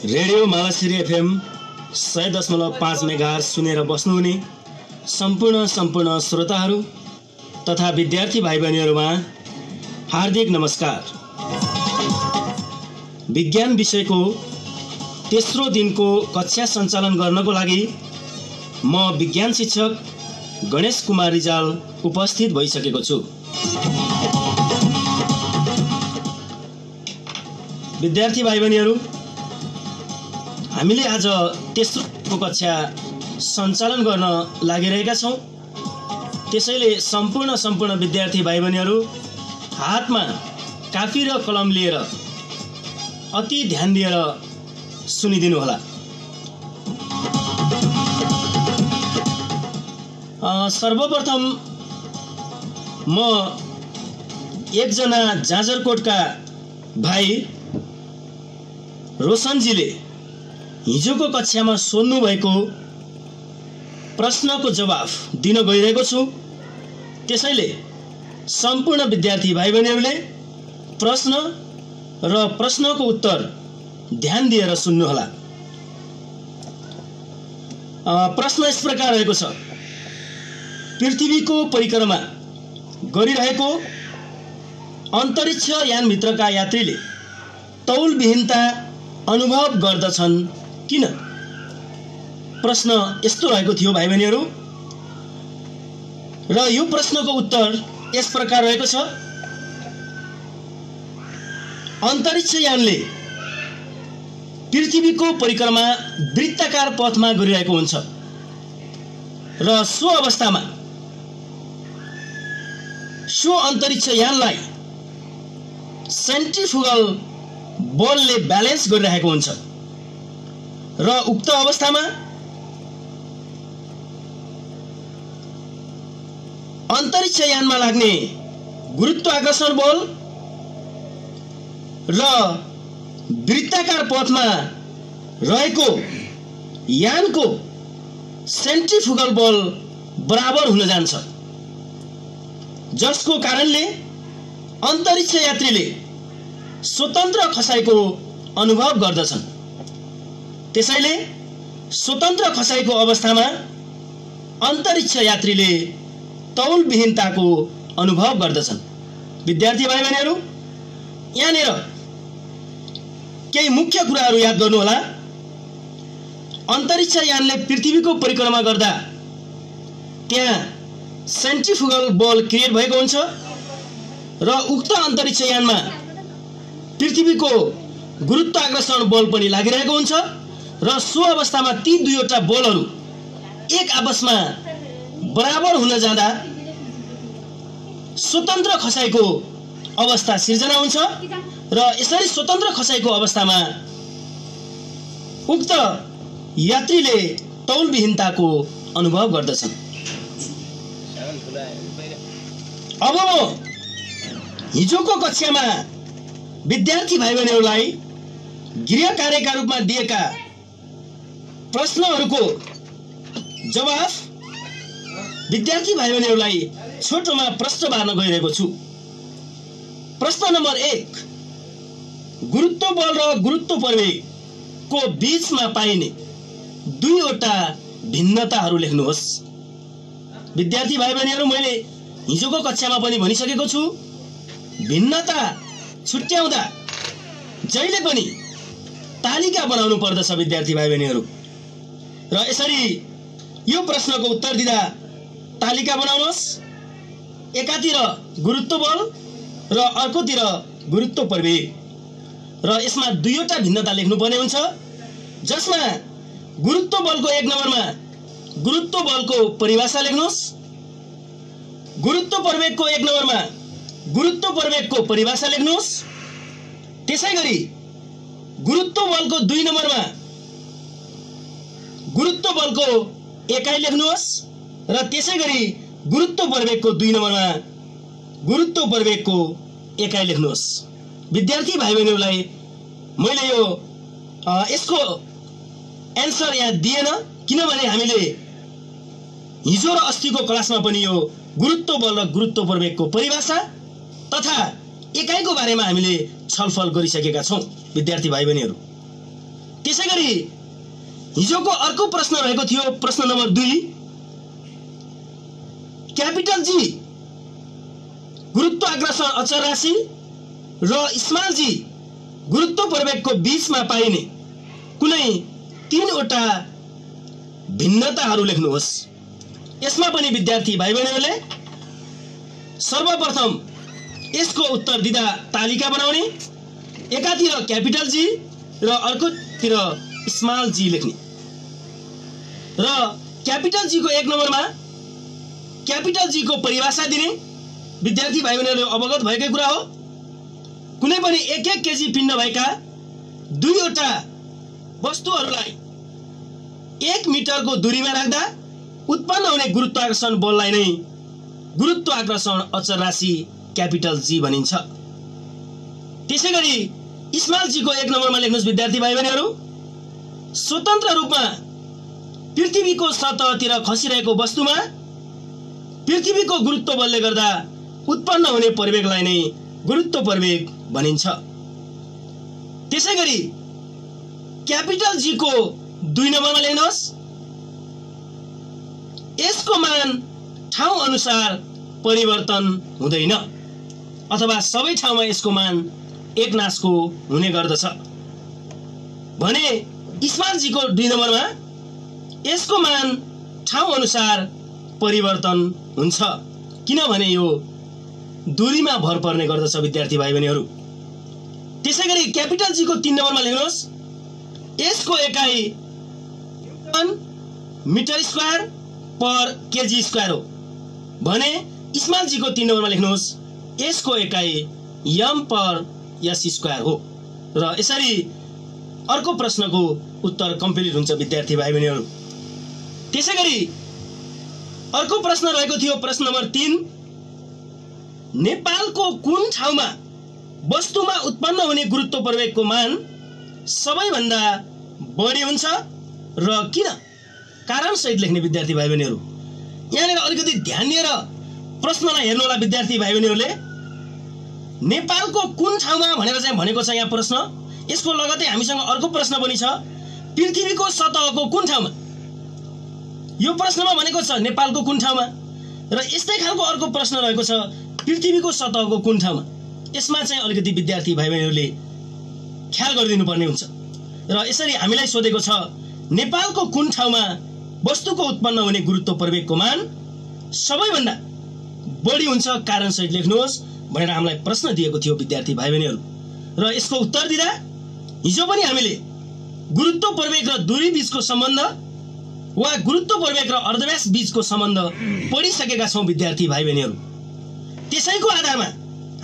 Radio मालासिरी FM 100.5 megahertz सुनेर बस्नुहुने सम्पूर्ण श्रोताहरू तथा विद्यार्थी भाइ बहिनीहरूमा हार्दिक नमस्कार। विज्ञान विषयको तेस्रो दिनको कक्षा सञ्चालन गर्नको लागि म विज्ञान शिक्षक गणेश कुमार रिजाल उपस्थित भइसकेको छु। विद्यार्थी भाइ बहिनीहरू, हामीले आज तेस्रो कक्षा सञ्चालन गर्न लागिरहेका छौँ। त्यसैले सम्पूर्ण विद्यार्थी भाइ बहिनीहरू हातमा कापी र कलम लिएर अति ध्यान दिएर सुनिदिनु होला। सर्वप्रथम म एकजना जाजरकोटका भाइ रोशनजीले हिजोको कक्षामा सोध्नु भएको प्रश्नको जवाफ दिन गइरहेको छु। त्यसैले सम्पूर्ण विद्यार्थी भाइ बहिनीहरूले प्रश्न र प्रश्नको उत्तर ध्यान दिएर सुन्नु होला। प्रश्न यस प्रकार रहेको छ। पृथ्वीको परिक्रमा गरिरहेको अन्तरिक्ष यानभित्रका यात्रीले तौलविहीनता अनुभव गर्दछन् किन? प्रश्न यस्तो रहेको थियो भाइ बहिनीहरू, र यो प्रश्नको उत्तर यस प्रकार रहेको छ। अन्तरिक्ष यानले पृथ्वीको परिक्रमा वृत्ताकार पथमा गरिरहेको हुन्छ र सो अवस्थामा सो अन्तरिक्ष यानलाई सेन्ट्रिफ्युगल बलले ब्यालेन्स गरिरहेको हुन्छ र उक्त अवस्थामा अन्तरिक्ष यानमा लाग्ने गुरुत्वाकर्षण बल र वृत्ताकार पथमा रहेको यानको सेन्ट्रिफ्युगल बल बराबर हुन जान्छ, जसको कारणले अन्तरिक्ष यात्रीले स्वतन्त्र खसाइको अनुभव गर्दछन्। त्यसैले स्वतन्त्र खसाइको अवस्थामा अन्तरिक्ष यात्रीले तौलविहीनताको अनुभव गर्दछन्। विद्यार्थी भाइ बहिनीहरू, यहाँनिर केही मुख्य कुराहरू याद गर्नुहोला। अन्तरिक्ष यानले पृथ्वीको परिक्रमा गर्दा त्यहाँ सेन्ट्रिफ्युगल बल क्रिएट भएको हुन्छ र उक्त अन्तरिक्ष यानमा पृथ्वीको गुरुत्वाकर्षण बल पनि लागिरहेको हुन्छ र सो अवस्थामा ती दुईवटा बलहरू एक आपसमा बराबर हुन जाँदा स्वतन्त्र खसाइको अवस्था सिर्जना हुन्छ र यसरी स्वतन्त्र खसाइको अवस्थामा उक्त यात्रीले तौलविहीनताको अनुभव गर्दछन्। अब हिजोको कक्षामा विद्यार्थी भाइ बहिनीहरूलाई गृह कार्यका रूपमा दिएका प्रश्नहरूको जवाफ विद्यार्थी भाइ बहिनीहरूलाई छोटोमा प्रश्न पार्न गइरहेको छु। प्रश्न नम्बर 1, गुरुत्व बल र गुरुत्व प्रवेगको बीचमा पाइने दुईवटा भिन्नताहरू लेख्नुहोस्। विद्यार्थी भाइ बहिनीहरू, मैले हिजोको कक्षामा पनि भनिसकेको छु, भिन्नता छुट्याउँदा जहिले पनि तालिका बनाउनु पर्दछ विद्यार्थी भाइ बहिनीहरू, र यसरी यो प्रश्नको उत्तर दिँदा तालिका बनाउनुहोस्। एकातिर गुरुत्व बल र अर्कोतिर गुरुत्व प्रवेग, र यसमा दुईवटा भिन्नता लेख्नुपर्ने हुन्छ, जसमा गुरुत्व बलको 1 नम्बरमा गुरुत्व बलको परिभाषा लेख्नुहोस्, गुरुत्व प्रवेगको 1 नम्बरमा गुरुत्व प्रवेगको परिभाषा लेख्नुहोस्। त्यसैगरी गुरुत्व बलको 2 नम्बरमा गुरुत्व बलको एकाइ लेख्नुहोस् र त्यसैगरी गुरुत्व प्रवेगको 2 नम्बरमा गुरुत्व प्रवेगको एकाइ लेख्नुहोस्। विद्यार्थी भाइ बहिनीहरूलाई मैले यसको एन्सर यहाँ दिएन, किनभने हामीले हिजो र अस्तिको क्लासमा पनि यो गुरुत्व बल र गुरुत्व प्रवेगको परिभाषा तथा एकाइको बारेमा हामीले छलफल गरिसकेका छौं विद्यार्थी भाइ बहिनीहरू। त्यसैगरी हिजोको अर्को प्रश्न रहेको थियो प्रश्न नम्बर 2 क्यापिटल जी गुरुत्वाकर्षण अचर राशि र स्मल जी गुरुत्व प्रवेगको बीचमा पाइने कुनै 3वटा भिन्नताहरू लेख्नुहोस्। यसमा पनि विद्यार्थी भाइ बहिनीहरूले सर्वप्रथम यसको उत्तर दिँदा तालिका बनाउने, एकातिर क्यापिटल जी र अर्कोतिर स्मल जी लेख्ने र क्यापिटल जी को 1 नम्बरमा क्यापिटल जी को परिभाषा दिने। विद्यार्थी भाइ बहिनीहरूले अवगत भएकै कुरा हो। कुनै पनि 1-1 केजी पिण्ड भएका 2वटा वस्तुहरूलाई 1 मिटरको दूरीमा राख्दा उत्पन्न हुने गुरुत्वाकर्षण बललाई नै गुरुत्वाकर्षण अचर राशि क्यापिटल जी भनिन्छ। त्यसैगरी स्मल जी को 1 नम्बरमा लेख्नुहोस् विद्यार्थी भाइ बहिनीहरू। स्वतन्त्र रूपमा पृथ्वीको सतहतिर खसिरहेको वस्तुमा पृथ्वीको गुरुत्व बलले गर्दा उत्पन्न हुने प्रवेगलाई नै गुरुत्व प्रवेग भनिन्छ। त्यसैगरी क्यापिटल जी को 2 नम्बरमा लेख्नुहोस्। यसको मान ठाउँ अनुसार परिवर्तन हुँदैन अथवा सबै ठाउँमा यसको मान एकनासको हुने गर्दछ भने स्मल जी को 2 नम्बरमा यसको मान ठाउँ अनुसार परिवर्तन हुन्छ किनभने यो दूरीमा भर पर्ने गर्दछ विद्यार्थी भाइ बहिनीहरू। त्यसैगरी क्यापिटल जी को 3 नम्बरमा लेख्नुहोस्। यसको एकाइ मिटर स्क्वायर पर केजी स्क्वायर हो भने स्मल जी को 3 नम्बरमा लेख्नुहोस्। यसको एकाइ एम पर एस स्क्वायर हो र यसरी अर्को प्रश्नको उत्तर कम्प्लिट हुन्छ विद्यार्थी भाइ बहिनीहरू। त्यसैगरी अर्को प्रश्न रहेको थियो प्रश्न नम्बर 3 नेपालको कुन ठाउँमा वस्तुमा उत्पन्न हुने गुरुत्व प्रवेगको मान सबैभन्दा बढी हुन्छ र किन? कारण सहित लेख्ने विद्यार्थी भाइ बहिनीहरू। यहाँनिर अलिकति ध्यान दिएर प्रश्नलाई हेर्नु होला विद्यार्थी भाइ बहिनीहरूले। नेपालको कुन ठाउँमा भनेर चाहिँ भनेको छ यहाँ प्रश्न। यसको लगतै हामीसँग अर्को प्रश्न पनि छ पृथ्वीको सतहको कुन ठाउँमा। यो प्रश्नमा भनेको छ नेपालको कुन ठाउँमा र यस्तै खालको अर्को प्रश्न रहेको छ पृथ्वीको सतहको कुन ठाउँमा। यसमा चाहिँ अलिकति विद्यार्थी भाइ बहिनीहरूले ख्याल गरिदिनु पर्ने हुन्छ र यसरी हामीलाई सोधेको छ नेपालको कुन ठाउँमा वस्तुको उत्पन्न हुने गुरुत्व प्रवेगको मान सबैभन्दा बढी हुन्छ कारण सहित लेख्नुहोस् भनेर हामीलाई प्रश्न दिएको थियो विद्यार्थी भाइ बहिनीहरू। र यसको उत्तर दिँदा हिजो पनि हामीले गुरुत्व प्रवेग र दूरी बीचको सम्बन्ध वा गुरुत्व प्रवेग र अर्धव्यास बीचको सम्बन्ध पढिसकेका छौं विद्यार्थी भाइ बहिनीहरू। त्यसैको आधारमा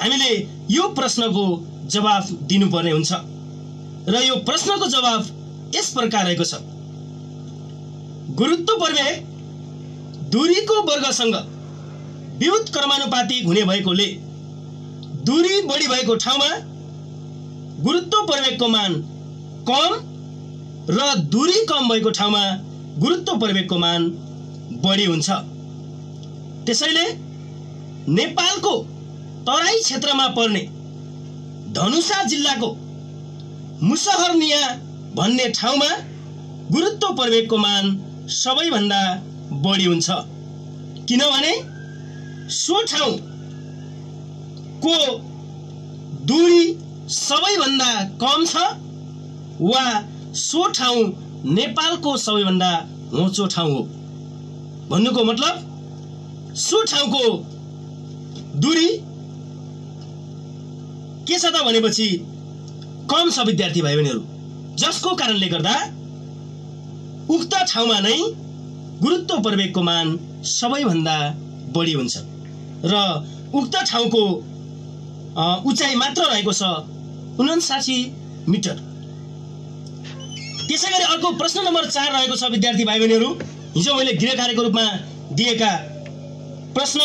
हामीले यो प्रश्नको जवाफ दिनुपर्ने हुन्छ र यो प्रश्नको जवाफ यस प्रकार रहेको छ। गुरुत्व प्रवेग दूरीको वर्गसँग विरुद्ध क्रमानुपातिक हुने भएकोले दूरी बढी भएको ठाउँमा गुरुत्व प्रवेगको मान कम र दूरी कम भएको ठाउँमा गुरुत्व प्रवेगको मान बढी हुन्छ। त्यसैले नेपालको तराई क्षेत्रमा पर्ने धनुषा जिल्लाको मुसहरनिया भन्ने ठाउँमा गुरुत्व प्रवेगको मान सबैभन्दा बढी हुन्छ किनभने सो ठाउँको दूरी सबैभन्दा कम छ वा सो ठाउँ नेपालको सबैभन्दा होचो ठाउँ हो। भन्नुको मतलब सो ठाउँको दूरी के छ त भनेपछि कम छ विद्यार्थी भाइ बहिनीहरू, जसको कारणले गर्दा उक्त ठाउँमा नै गुरुत्व प्रवेगको मान सबैभन्दा बढी हुन्छ र उक्त ठाउँको उचाइ मात्र रहेको छ 59 मिटर। त्यसैगरी अर्को प्रश्न नम्बर 4 रहेको छ विद्यार्थी भाइ बहिनीहरू। हिजो मैले गृह कार्यको रूपमा दिएको प्रश्न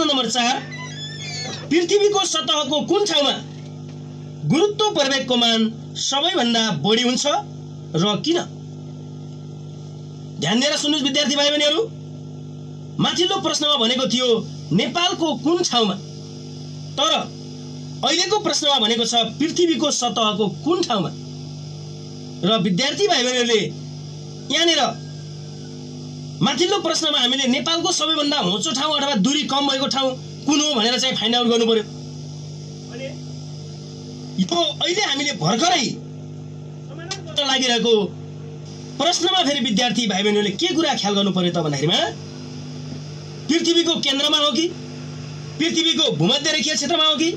नम्बर 4 पृथ्वीको सतहको कुन ठाउँमा गुरुत्व प्रवेगको मान सबैभन्दा बढी हुन्छ र किन? ध्यान दिएर सुन्नुस् विद्यार्थी भाइ बहिनीहरू। माथिल्लो प्रश्नमा भनेको थियो नेपालको कुन ठाउँमा, तर अहिलेको प्रश्नमा भनेको छ पृथ्वीको सतहको कुन ठाउँमा। र विद्यार्थी भाइ बहिनीहरूले यहाँनिर माथिल्लो प्रश्नमा हामीले नेपालको सबैभन्दा होचो ठाउँ अथवा दूरी कम भएको ठाउँ कुन हो भनेर चाहिँ फाइन्ड आउट गर्नु पर्यो। यो अहिले हामीले भर्खरै लागिरहेको प्रश्नमा फेरि विद्यार्थी भाइ बहिनीहरूले के कुरा ख्याल गर्नु पर्यो त भन्दाखेरिमा पृथ्वीको केन्द्रमा हो कि पृथ्वीको भूमध्य रेखीय क्षेत्रमा हो कि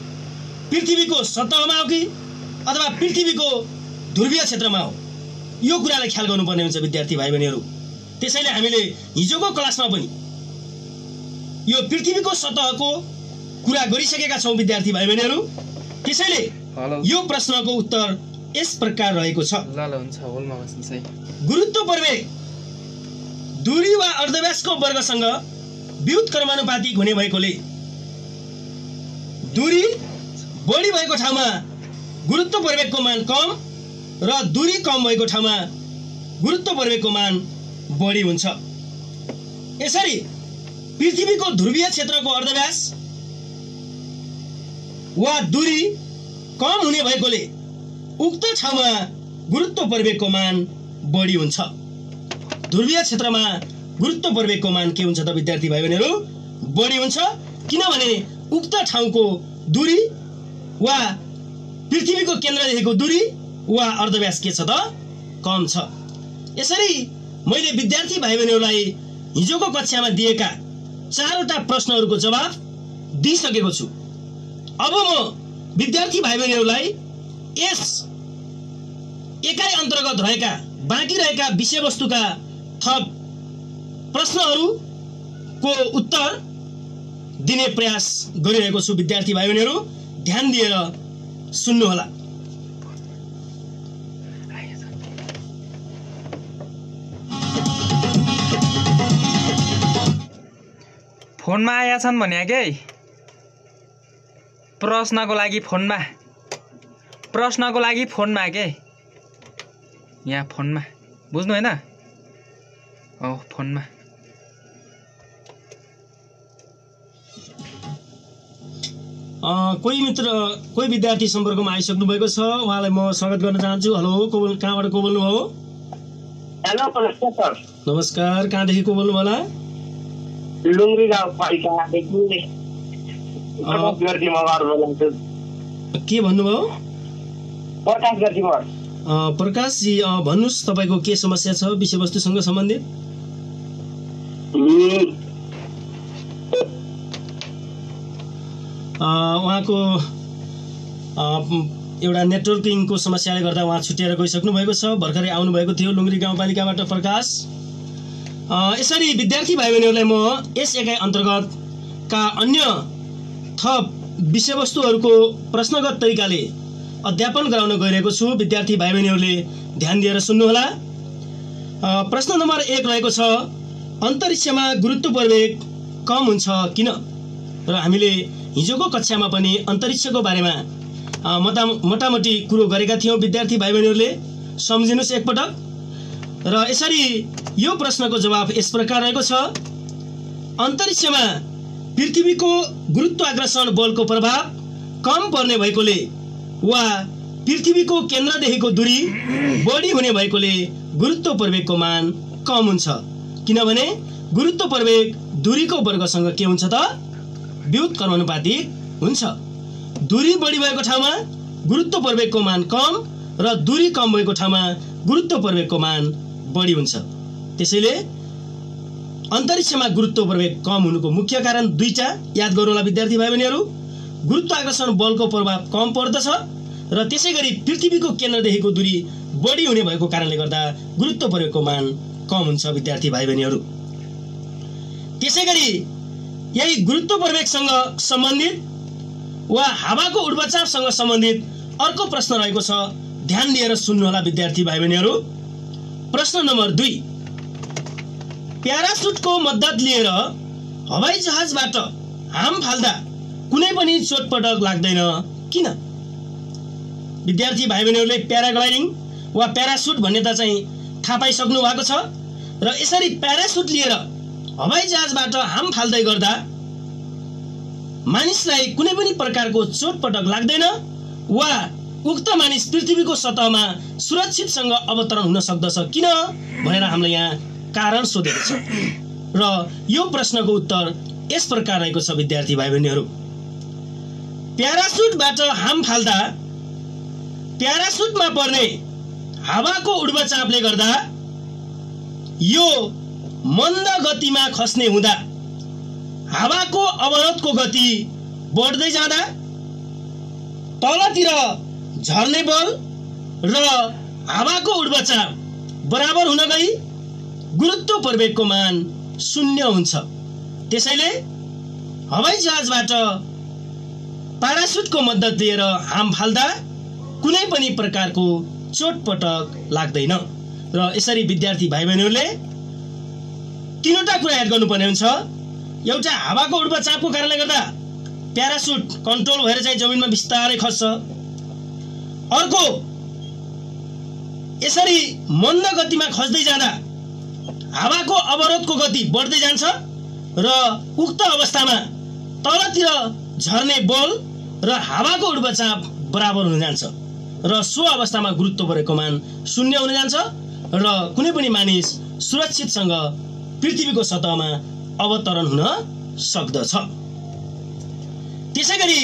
पृथ्वीको सतहमा हो कि अथवा पृथ्वीको ध्रुवीय क्षेत्रमा हो, यो कुरालाई ख्याल गर्नुपर्ने हुन्छ विद्यार्थी भाइ बहिनीहरू। त्यसैले हामीले हिजोको क्लासमा पनि यो पृथ्वीको सतहको कुरा गरिसकेका छौँ विद्यार्थी भाइ बहिनीहरू। त्यसैले यो प्रश्नको उत्तर यस प्रकार रहेको छ। गुरुत्व प्रवेग दूरी वा अर्धव्यासको वर्गसँग व्युत्क्रमानुपातिक हुने भएकोले दूरी बढी भएको ठाउँमा गुरुत्व प्रवेगको मान कम र दूरी कम भएको ठाउँमा गुरुत्व प्रवेगको मान बढी हुन्छ। यसरी पृथ्वीको ध्रुवीय क्षेत्रको अर्धव्यास वा दूरी कम हुने भएकोले उक्त ठाउँमा गुरुत्व प्रवेगको मान बढी हुन्छ। ध्रुवीय क्षेत्रमा गुरुत्व प्रवेगको मान के हुन्छ त विद्यार्थी भाइ बहिनीहरू? बढी हुन्छ, किनभने उक्त ठाउँको दूरी वा पृथ्वीको केन्द्रदेखिको दूरी वा अर्धव्यास के छ त? कम छ। यसरी मैले विद्यार्थी भाइ बहिनीहरूलाई हिजोको कक्षामा दिएका 4वटा प्रश्नहरूको जवाफ दिइसकेको छु। अब म विद्यार्थी भाइ बहिनीहरूलाई यस एकाइ अन्तर्गत रहेका बाँकी रहेका विषयवस्तुका थप प्रश्नहरूको उत्तर दिने प्रयास गरिरहेको छु। विद्यार्थी भाइ बहिनीहरू ध्यान दिएर सुन्नुहोला। फोनमा आया छन् भने के प्रश्नको लागि फोनमा के यहाँ फोनमा बुझ्नु हैन? फोनमा कोही विद्यार्थी सम्पर्कमा आइसक्नु भएको छ, उहाँलाई म स्वागत गर्न चाहन्छु। हेलो, कहाँबाट को बोल्नु भयो? हेलो, नमस्कार सर। नमस्कार, कहाँदेखि को बोल्नु होला? लुङ्गी गाउँपालिकादेखि के भन्नुभयो? प्रकाश गर्जीमर। प्रकाश जी, भन्नुहोस् तपाईँको के समस्या छ विषयवस्तुसँग सम्बन्धित? उहाँको एउटा नेटवर्किङको समस्याले गर्दा उहाँ छुट्टिएर गइसक्नु भएको छ। भर्खरै आउनुभएको थियो लुङ्ग्री गाउँपालिकाबाट प्रकाश। यसरी विद्यार्थी भाइ बहिनीहरूलाई म यस एकाइ अन्तर्गतका अन्य थप विषयवस्तुहरूको प्रश्नगत तरिकाले अध्यापन गराउन गइरहेको छु। विद्यार्थी भाइ बहिनीहरूले ध्यान दिएर सुन्नुहोला। प्रश्न नम्बर 1 रहेको छ, अन्तरिक्षमा गुरुत्व प्रवेग कम हुन्छ किन? र हामीले हिजोको कक्षामा पनि अन्तरिक्षको बारेमा मोटामोटी कुरो गरेका थियौँ। विद्यार्थी भाइ बहिनीहरूले सम्झिनुहोस् एकपटक। र यसरी यो प्रश्नको जवाफ यस प्रकार रहेको छ, अन्तरिक्षमा पृथ्वीको गुरुत्वाकर्षण बलको प्रभाव कम पर्ने भएकोले वा पृथ्वीको केन्द्रदेखिको दूरी बढी हुने भएकोले गुरुत्व प्रवेगको मान कम हुन्छ। किनभने गुरुत्व प्रवेग दूरीको वर्गसँग के हुन्छ त? व्युत्क्रमानुपातिक हुन्छ। दूरी बढी भएको ठाउँमा गुरुत्व प्रवेगको मान कम र दूरी कम भएको ठाउँमा गुरुत्व प्रवेगको मान बढी हुन्छ। त्यसैले अन्तरिक्षमा गुरुत्व प्रवेग कम हुनुको मुख्य कारण दुईटा याद गरौँला विद्यार्थी भाइ बहिनीहरू। गुरुत्वाकर्षण बलको प्रभाव कम पर्दछ र त्यसैगरी पृथ्वीको केन्द्रदेखिको दूरी बढी हुने भएको कारणले गर्दा गुरुत्व प्रवेगको मान कम हुन्छ विद्यार्थी भाइ बहिनीहरू। त्यसैगरी यही गुरुत्व प्रवेगसँग सम्बन्धित वा हावाको ऊर्ध्वचापसँग सम्बन्धित अर्को प्रश्न रहेको छ, ध्यान दिएर सुन्नुहोला विद्यार्थी भाइ बहिनीहरू। प्रश्न नम्बर 2, प्यारासुटको मद्दत लिएर हवाई जहाजबाट हाम फाल्दा कुनै पनि चोटपटक लाग्दैन किन? विद्यार्थी भाइ बहिनीहरूले प्याराग्लाइडिङ वा प्यारासुट भन्ने त चाहिँ थाहा पाइसक्नु भएको छ। र यसरी प्यारासुट लिएर हवाई जहाजबाट हाम फाल्दै गर्दा मानिसलाई कुनै पनि प्रकारको चोटपटक लाग्दैन वा उक्त मानिस पृथ्वीको सतहमा सुरक्षितसँग अवतरण हुन सक्दछ किन भनेर हामीले यहाँ कारण सोधेको छ र यो प्रश्नको उत्तर यस प्रकार रहेको छ विद्यार्थी भाइ बहिनीहरू। प्यारासुटबाट हाम फाल्दा प्यारासुटमा पर्ने हावाको उड्बचापले गर्दा यो मन्द गतिमा खस्ने हुँदा हावाको अवरोधको गति बढ्दै जाँदा तलतिर झर्ने बल र हावाको उड्बचाप बराबर हुन गई गुरुत्व प्रवेगको मान 0 हुन्छ। त्यसैले हवाई जहाजबाट प्यारासुटको मद्दत लिएर हाम फाल्दा कुनै पनि प्रकारको चोटपटक लाग्दैन र यसरी विद्यार्थी भाइ बहिनीहरूले तीनवटा कुरा याद गर्नुपर्ने हुन्छ। एउटा हावाको उड्बचापको कारणले गर्दा प्यारासुट कन्ट्रोल भएर चाहिँ जमिनमा बिस्तारै खस्छ। अर्को यसरी मन्द गतिमा खस्दै जाँदा हावाको अवरोधको गति बढ्दै जान्छ र उक्त अवस्थामा तलतिर झर्ने बल र हावाको उड्बचाप बराबर हुन जान्छ र सो अवस्थामा गुरुत्व प्रवेगको मान 0 हुन जान्छ र कुनै पनि मानिस सुरक्षितसँग पृथ्वीको सतहमा अवतरण हुन सक्दछ। त्यसैगरी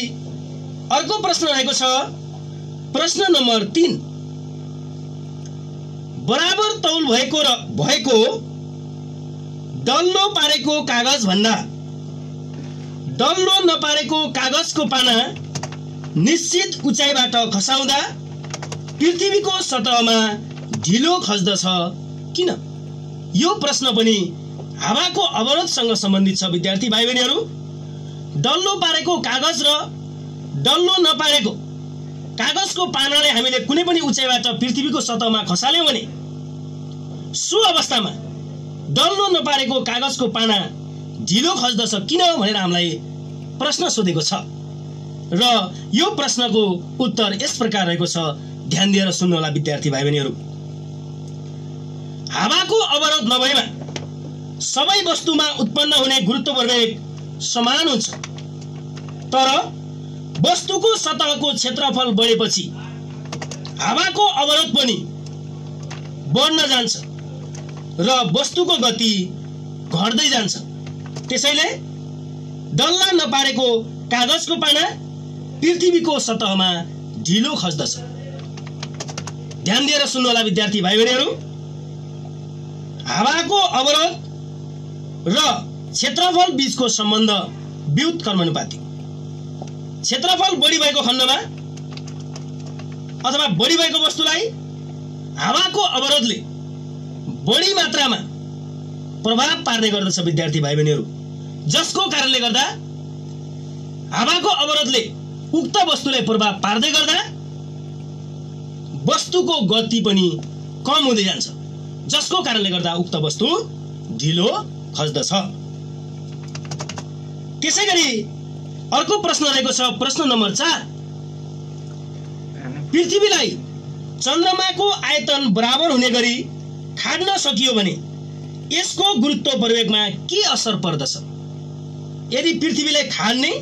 अर्को प्रश्न रहेको छ प्रश्न नम्बर 3। बराबर तौल भएको डल्लो पारेको कागज भन्दा डल्लो नपारेको कागजको पाना निश्चित उचाइबाट खसाउँदा पृथ्वीको सतहमा ढिलो खस्दछ किन? यो प्रश्न पनि हावाको अवरोधसँग सम्बन्धित छ विद्यार्थी भाइ बहिनीहरू। डल्लो पारेको कागज र डल्लो नपारेको कागजको पानाले हामीले कुनै पनि उचाइबाट पृथ्वीको सतहमा खसाल्यौं भने सो अवस्थामा डल्लो नपारेको कागजको पाना ढिलो खस्दछ किन भनेर हामीलाई प्रश्न सोधेको छ र यो प्रश्नको उत्तर यस प्रकार रहेको छ। ध्यान दिएर सुन्नु होला विद्यार्थी भाइ बहिनीहरू। हावाको अवरोध नभएमा सबै वस्तुमा उत्पन्न हुने गुरुत्व प्रवेग समान हुन्छ, तर वस्तुको सतहको क्षेत्रफल बढेपछि हावाको अवरोध पनि बढ्न जान्छ र वस्तुको गति घट्दै जान्छ। त्यसैले डल्ला नपारेको कागजको पाना पृथ्वीको सतहमा ढिलो खस्दछ। ध्यान दिएर सुन्नु होला विद्यार्थी भाइ बहिनीहरू। हावाको अवरोध र क्षेत्रफल बीचको सम्बन्ध व्युत्क्रमानुपातिक। क्षेत्रफल बढी भएको खण्डमा अथवा बढी भएको वस्तुलाई हावाको अवरोधले बढी मात्रामा प्रभाव पार्ने गर्दछ विद्यार्थी भाइ बहिनीहरू, जसको कारणले गर्दा हावाको अवरोधले उक्त वस्तुलाई प्रभाव पार्दै गर्दा वस्तुको गति पनि कम हुँदै जान्छ, जसको कारणले गर्दा उक्त वस्तु ढिलो खस्दछ। त्यसैगरी अर्को प्रश्न रहेको छ प्रश्न नम्बर 4। पृथ्वीलाई चन्द्रमाको आयतन बराबर हुने गरी खाड्न सकियो भने यसको गुरुत्व प्रवेगमा के असर पर्दछ? यदि पृथ्वीलाई खाड्ने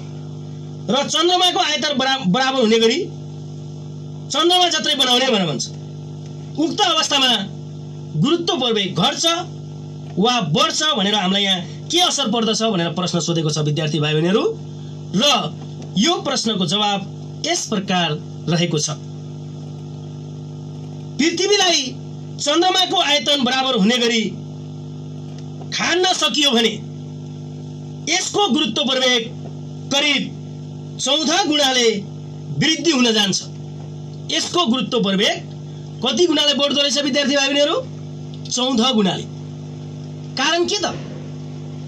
र चन्द्रमाको आयतन बराबर हुने गरी चन्द्रमा जत्रै बनाउने भनेर भन्छ, उक्त अवस्थामा गुरुत्व प्रवेग घट्छ वा बढ्छ भनेर हामीलाई यहाँ के असर पर्दछ भनेर प्रश्न सोधेको छ विद्यार्थी भाइ बहिनीहरू र यो प्रश्नको जवाब यस प्रकार रहेको छ। पृथ्वीलाई चन्द्रमाको आयतन बराबर हुने गरी खाड्न सकियो भने यसको गुरुत्व प्रवेग करिब 14 गुणाले वृद्धि हुन जान्छ। यसको गुरुत्व प्रवेग कति गुणाले बढ्दो रहेछ विद्यार्थी भाइ बहिनीहरू? 14 गुणाले। कारण के त?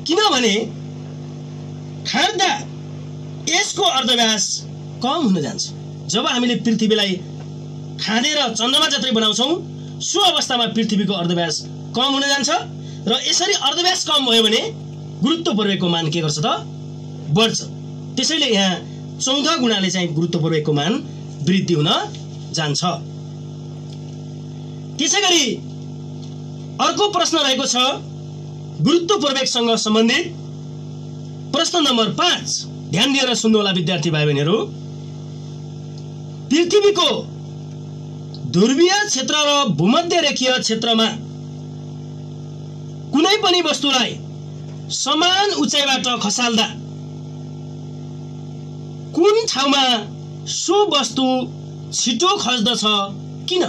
किनभने खाड्दा यसको अर्धव्यास कम हुन जान्छ। जब हामीले पृथ्वीलाई खाँदेर चन्द्रमा जत्रै बनाउँछौं सो अवस्थामा पृथ्वीको अर्धव्यास कम हुन जान्छ र यसरी अर्धव्यास कम भयो भने गुरुत्व प्रवेगको मान के गर्छ त? बढ्छ। त्यसैले यहाँ 14 गुणाले चाहिँ गुरुत्व प्रवेगको मान वृद्धि हुन जान्छ। त्यसैगरी अर्को प्रश्न रहेको छ गुरुत्व प्रवेगसँग सम्बन्धित प्रश्न नम्बर 5। ध्यान दिएर सुन्नु होला विद्यार्थी भाइ बहिनीहरू। पृथ्वीको ध्रुवीय क्षेत्र र भूमध्य रेखीय क्षेत्रमा कुनै पनि वस्तुलाई समान उचाइबाट खसाल्दा कुन ठाउँमा सो वस्तु छिटो खस्दछ? किन?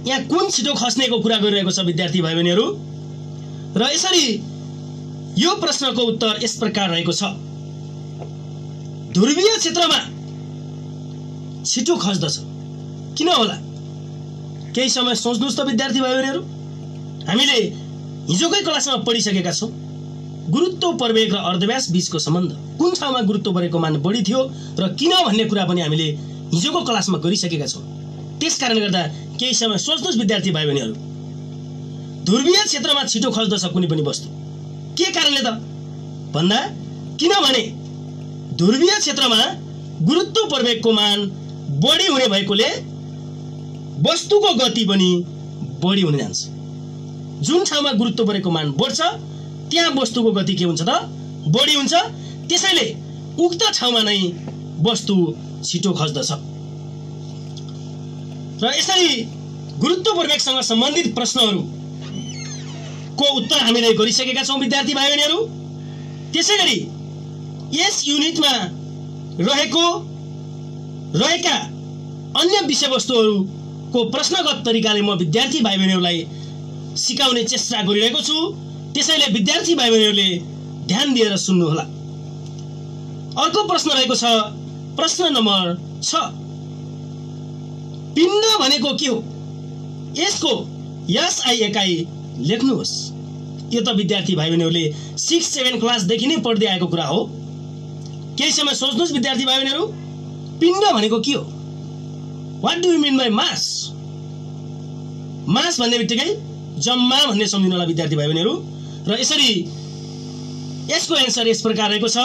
यहाँ कुन छिटो खस्नेको कुरा गरिरहेको छ विद्यार्थी भाइ बहिनीहरू। र यसरी यो प्रश्नको उत्तर यस प्रकार रहेको छ, ध्रुवीय क्षेत्रमा छिटो खस्दछ। किन होला? केही समय सोच्नुहोस् त विद्यार्थी भाइ बहिनीहरू। हामीले हिजोकै क्लासमा पढिसकेका छौँ गुरुत्व प्रवेग र अर्धव्यास बीचको सम्बन्ध। कुन ठाउँमा गुरुत्व बढेको मान बढी थियो र किन भन्ने कुरा पनि हामीले हिजोको क्लासमा गरिसकेका छौँ। त्यसकारणले गर्दा केही समय सोच्नुहोस् विद्यार्थी भाइ बहिनीहरू। ध्रुवीय क्षेत्रमा छिटो खस्दछ कुनै पनि वस्तु, के कारणले त भन्दा किनभने ध्रुवीय क्षेत्रमा गुरुत्व प्रवेगको मान बढी हुने भएकोले वस्तुको गति पनि बढी हुन जान्छ। जुन ठाउँमा गुरुत्व बढेको मान बढ्छ त्यहाँ वस्तुको गति के हुन्छ त? बढी हुन्छ। त्यसैले उक्त ठाउँमा नै वस्तु छिटो खस्दछ। र यसरी गुरुत्व प्रवेगसँग सम्बन्धित प्रश्नहरूको उत्तर हामीले गरिसकेका छौँ विद्यार्थी भाइ बहिनीहरू। त्यसैगरी यस युनिटमा रहेका अन्य विषयवस्तुहरूको प्रश्नगत तरिकाले म विद्यार्थी भाइ बहिनीहरूलाई सिकाउने चेष्टा गरिरहेको छु। त्यसैले विद्यार्थी भाइ बहिनीहरूले ध्यान दिएर सुन्नुहोला। अर्को प्रश्न रहेको छ, प्रश्न नम्बर 6। पिण्ड भनेको के हो? यसको एसआई एकाइ लेख्नुहोस्। यो त विद्यार्थी भाइ बहिनीहरूले 6-7 क्लासदेखि नै पढ्दै आएको कुरा हो। केही समय सोच्नुहोस् विद्यार्थी भाइ बहिनीहरू, पिण्ड भनेको के हो? What do you mean by mass? Mass भन्ने बित्तिकै जम्मा भन्ने सम्झिनु होला विद्यार्थी भाइ बहिनीहरू। र यसरी यसको एन्सर यस प्रकार रहेको छ,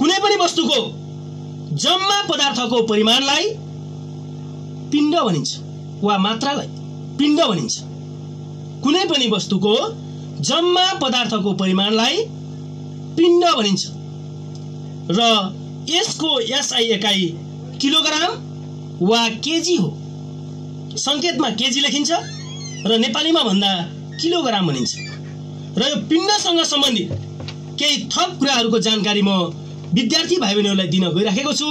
कुनै पनि वस्तुको जम्मा पदार्थको परिमाणलाई पिण्ड भनिन्छ वा मात्रालाई पिण्ड भनिन्छ। कुनै पनि वस्तुको जम्मा पदार्थको परिमाणलाई पिण्ड भनिन्छ र यसको एसआई एकाइ किलोग्राम वा केजी हो। संकेतमा केजी लेखिन्छ र नेपालीमा भन्दा किलोग्राम भनिन्छ। र यो पिण्डसँग सम्बन्धित केही थप कुराहरूको जानकारी म विद्यार्थी भाइ बहिनीहरूलाई दिन गइराखेको छु।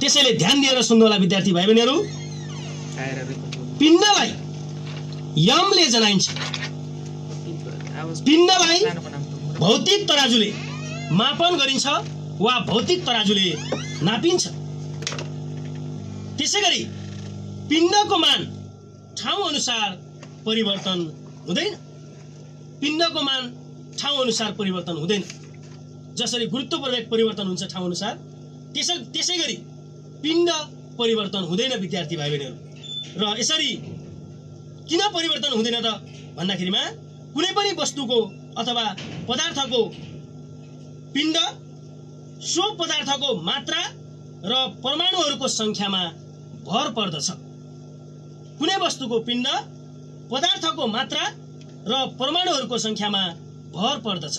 त्यसैले ध्यान दिएर सुन्नु होला विद्यार्थी भाइ बहिनीहरू। पिण्डलाई यमले जनाइन्छ। पिण्डलाई भौतिक तराजुले मापन गरिन्छ वा भौतिक तराजुले नापिन्छ। त्यसैगरी पिण्डको मान ठाउँ अनुसार परिवर्तन हुँदैन। पिण्डको मान ठाउँ अनुसार परिवर्तन हुँदैन। जसरी गुरुत्व प्रवेग परिवर्तन हुन्छ ठाउँ अनुसार, त्यसैगरी पिण्ड परिवर्तन हुँदैन विद्यार्थी भाइ बहिनीहरू। र यसरी किन परिवर्तन हुँदैन त भन्दाखेरिमा कुनै पनि वस्तुको अथवा पदार्थको पिण्ड सो पदार्थको मात्रा र परमाणुहरूको संख्यामा भर पर्दछ। कुनै वस्तुको पिण्ड पदार्थको मात्रा र परमाणुहरूको संख्यामा भर पर्दछ।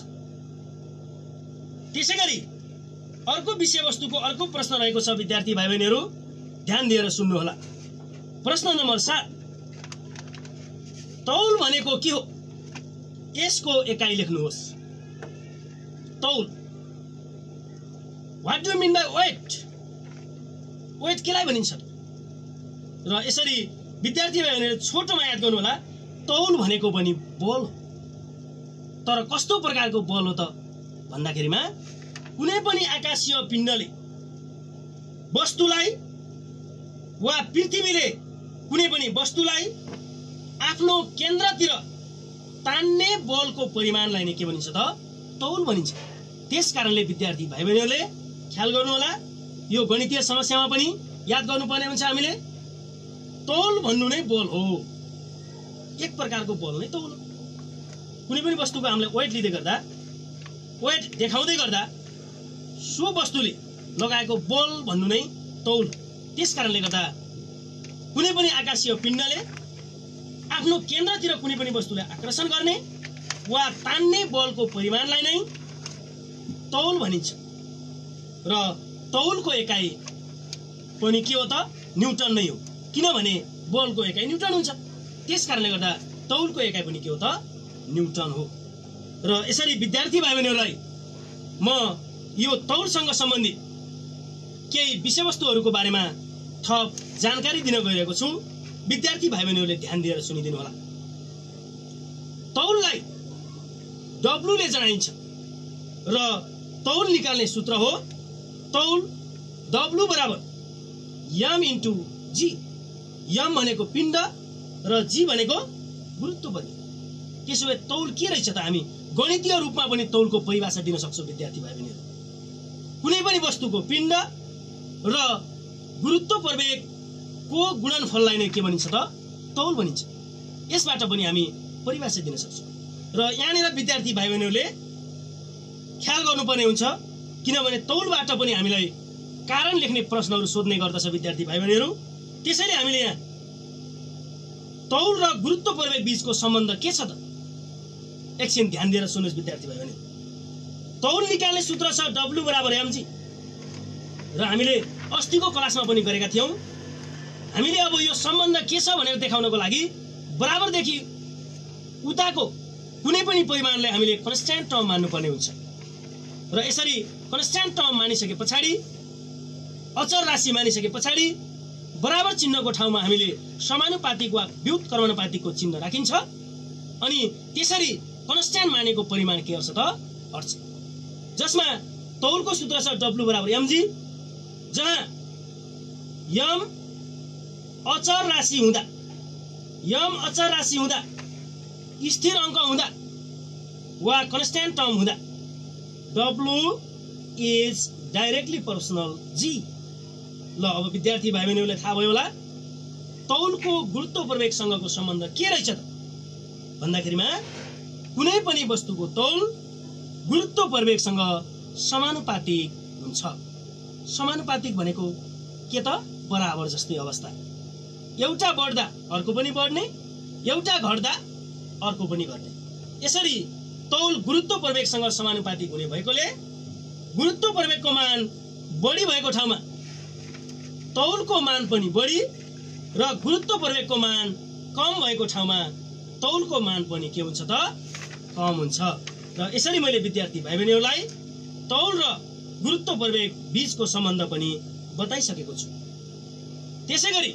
त्यसैगरी अर्को विषयवस्तुको अर्को प्रश्न रहेको छ विद्यार्थी भाइ बहिनीहरू, ध्यान दिएर सुन्नुहोला। प्रश्न नम्बर 7। तौल भनेको के हो? यसको एकाइ लेख्नुहोस्। तौल। What do you mean by weight? Weight केलाई भनिन्छ? र यसरी विद्यार्थी भाइ बहिनीहरू छोटोमा याद गर्नु होला, तौल भनेको पनि बल हो। तर कस्तो प्रकारको बल हो त भन्दाखेरिमा कुनै पनि आकाशीय पिण्डले वस्तुलाई वा पृथ्वीले कुनै पनि वस्तुलाई आफ्नो केन्द्रतिर तान्ने बलको परिमाणलाई नै के भनिन्छ त? तौल भनिन्छ। त्यसकारणले विद्यार्थी भाइ बहिनीहरूले ख्याल गर्नु होला, यो गणितीय समस्यामा पनि याद गर्नुपर्ने हुन्छ हामीले। तौल भन्नु नै बल हो, एक प्रकारको बल नै तौल। कुनै पनि वस्तुको हामीले वेट लिँदै गर्दा, वेट देखाउँदै गर्दा सो वस्तुले लगाएको बल भन्नु नै तौल। त्यसकारणले गर्दा कुनै पनि आकाशीय पिण्डले आफ्नो केन्द्रतिर कुनै पनि वस्तुलाई आकर्षण गर्ने वा तान्ने बलको परिमाणलाई नै तौल भनिन्छ। र तौलको एकाइ पनि के हो त? न्युटन नै हो। किनभने बलको एकाइ न्युटन हुन्छ। त्यसकारणले गर्दा तौलको एकाइ पनि के हो त न्युटन हो। र यसरी विद्यार्थी भाइ बहिनीहरूलाई म यो तौलसँग सम्बन्धित केही विषयवस्तुहरूको बारेमा थप जानकारी दिन गइरहेको छु। विद्यार्थी भाइ बहिनीहरूले ध्यान दिएर सुनिदिनु होला। तौललाई W ले जनाइन्छ र तौल निकाल्ने सूत्र हो तौल W बराबर m इन्टु g। m भनेको पिण्ड र g भनेको गुरुत्व बल। त्यसो भए तौल के रहेछ त? हामी गणितीय रूपमा पनि तौलको परिभाषा दिन सक्छौँ विद्यार्थी भाइ बहिनीहरू। कुनै पनि वस्तुको पिण्ड र गुरुत्व प्रवेगको गुणनफललाई नै के भनिन्छ त तौल भनिन्छ। यसबाट पनि हामी परिभाषा दिन सक्छौँ। र यहाँनिर विद्यार्थी भाइ बहिनीहरूले ख्याल गर्नुपर्ने हुन्छ, किनभने तौलबाट पनि हामीलाई कारण लेख्ने प्रश्नहरू सोध्ने गर्दछ विद्यार्थी भाइ बहिनीहरू। त्यसैले हामीले यहाँ तौल र गुरुत्व प्रवेग बीचको सम्बन्ध के छ त एकछिन ध्यान दिएर सुन्नुहोस् विद्यार्थी भाइ बहिनी। तौल निकाल्ने सूत्र छ W बराबर mg र हामीले अस्तिको क्लासमा पनि गरेका थियौँ। हामीले अब यो सम्बन्ध के छ भनेर देखाउनको लागि बराबरदेखि उताको कुनै पनि परिमाणलाई हामीले कन्स्ट्यान्ट टर्म मान्नुपर्ने हुन्छ र यसरी कन्स्ट्यान्ट टर्म मानिसके पछाडि, अचर राशि मानिसके पछाडि बराबर चिन्हको ठाउँमा हामीले समानुपातिक वा व्युत्क्रमानुपातिकको चिन्ह राखिन्छ। अनि त्यसरी कन्स्ट्यान्ट मानेको परिमाण के गर्छ त अट्छ, जसमा तौलको सूत्र छ W बराबर mg, जहाँ m अचर राशि हुँदा स्थिर अङ्क हुँदा वा कन्स्ट्यान्ट टर्म हुँदा W is directly proportional G। ल अब विद्यार्थी भाइ बहिनीहरूलाई थाहा भयो होला तौलको गुरुत्व प्रवेगसँगको सम्बन्ध के रहेछ त भन्दाखेरिमा कुनै पनि वस्तुको तौल गुरुत्व प्रवेगसँग समानुपातिक हुन्छ। समानुपातिक भनेको के त बराबर जस्तै अवस्था। एउटा बढ्दा अर्को पनि बढ्ने, एउटा घट्दा अर्को पनि घट्ने। यसरी तौल गुरुत्व प्रवेगसँग समानुपातिक हुने भएकोले गुरुत्व प्रवेगको मान बढी भएको ठाउँमा तौलको मान पनि बढी र गुरुत्व प्रवेगको मान कम भएको ठाउँमा तौलको मान पनि के हुन्छ त कम हुन्छ। र यसरी मैले विद्यार्थी भाइ बहिनीहरूलाई तौल र गुरुत्व प्रवेग बीचको सम्बन्ध पनि बताइसकेको छु। त्यसैगरी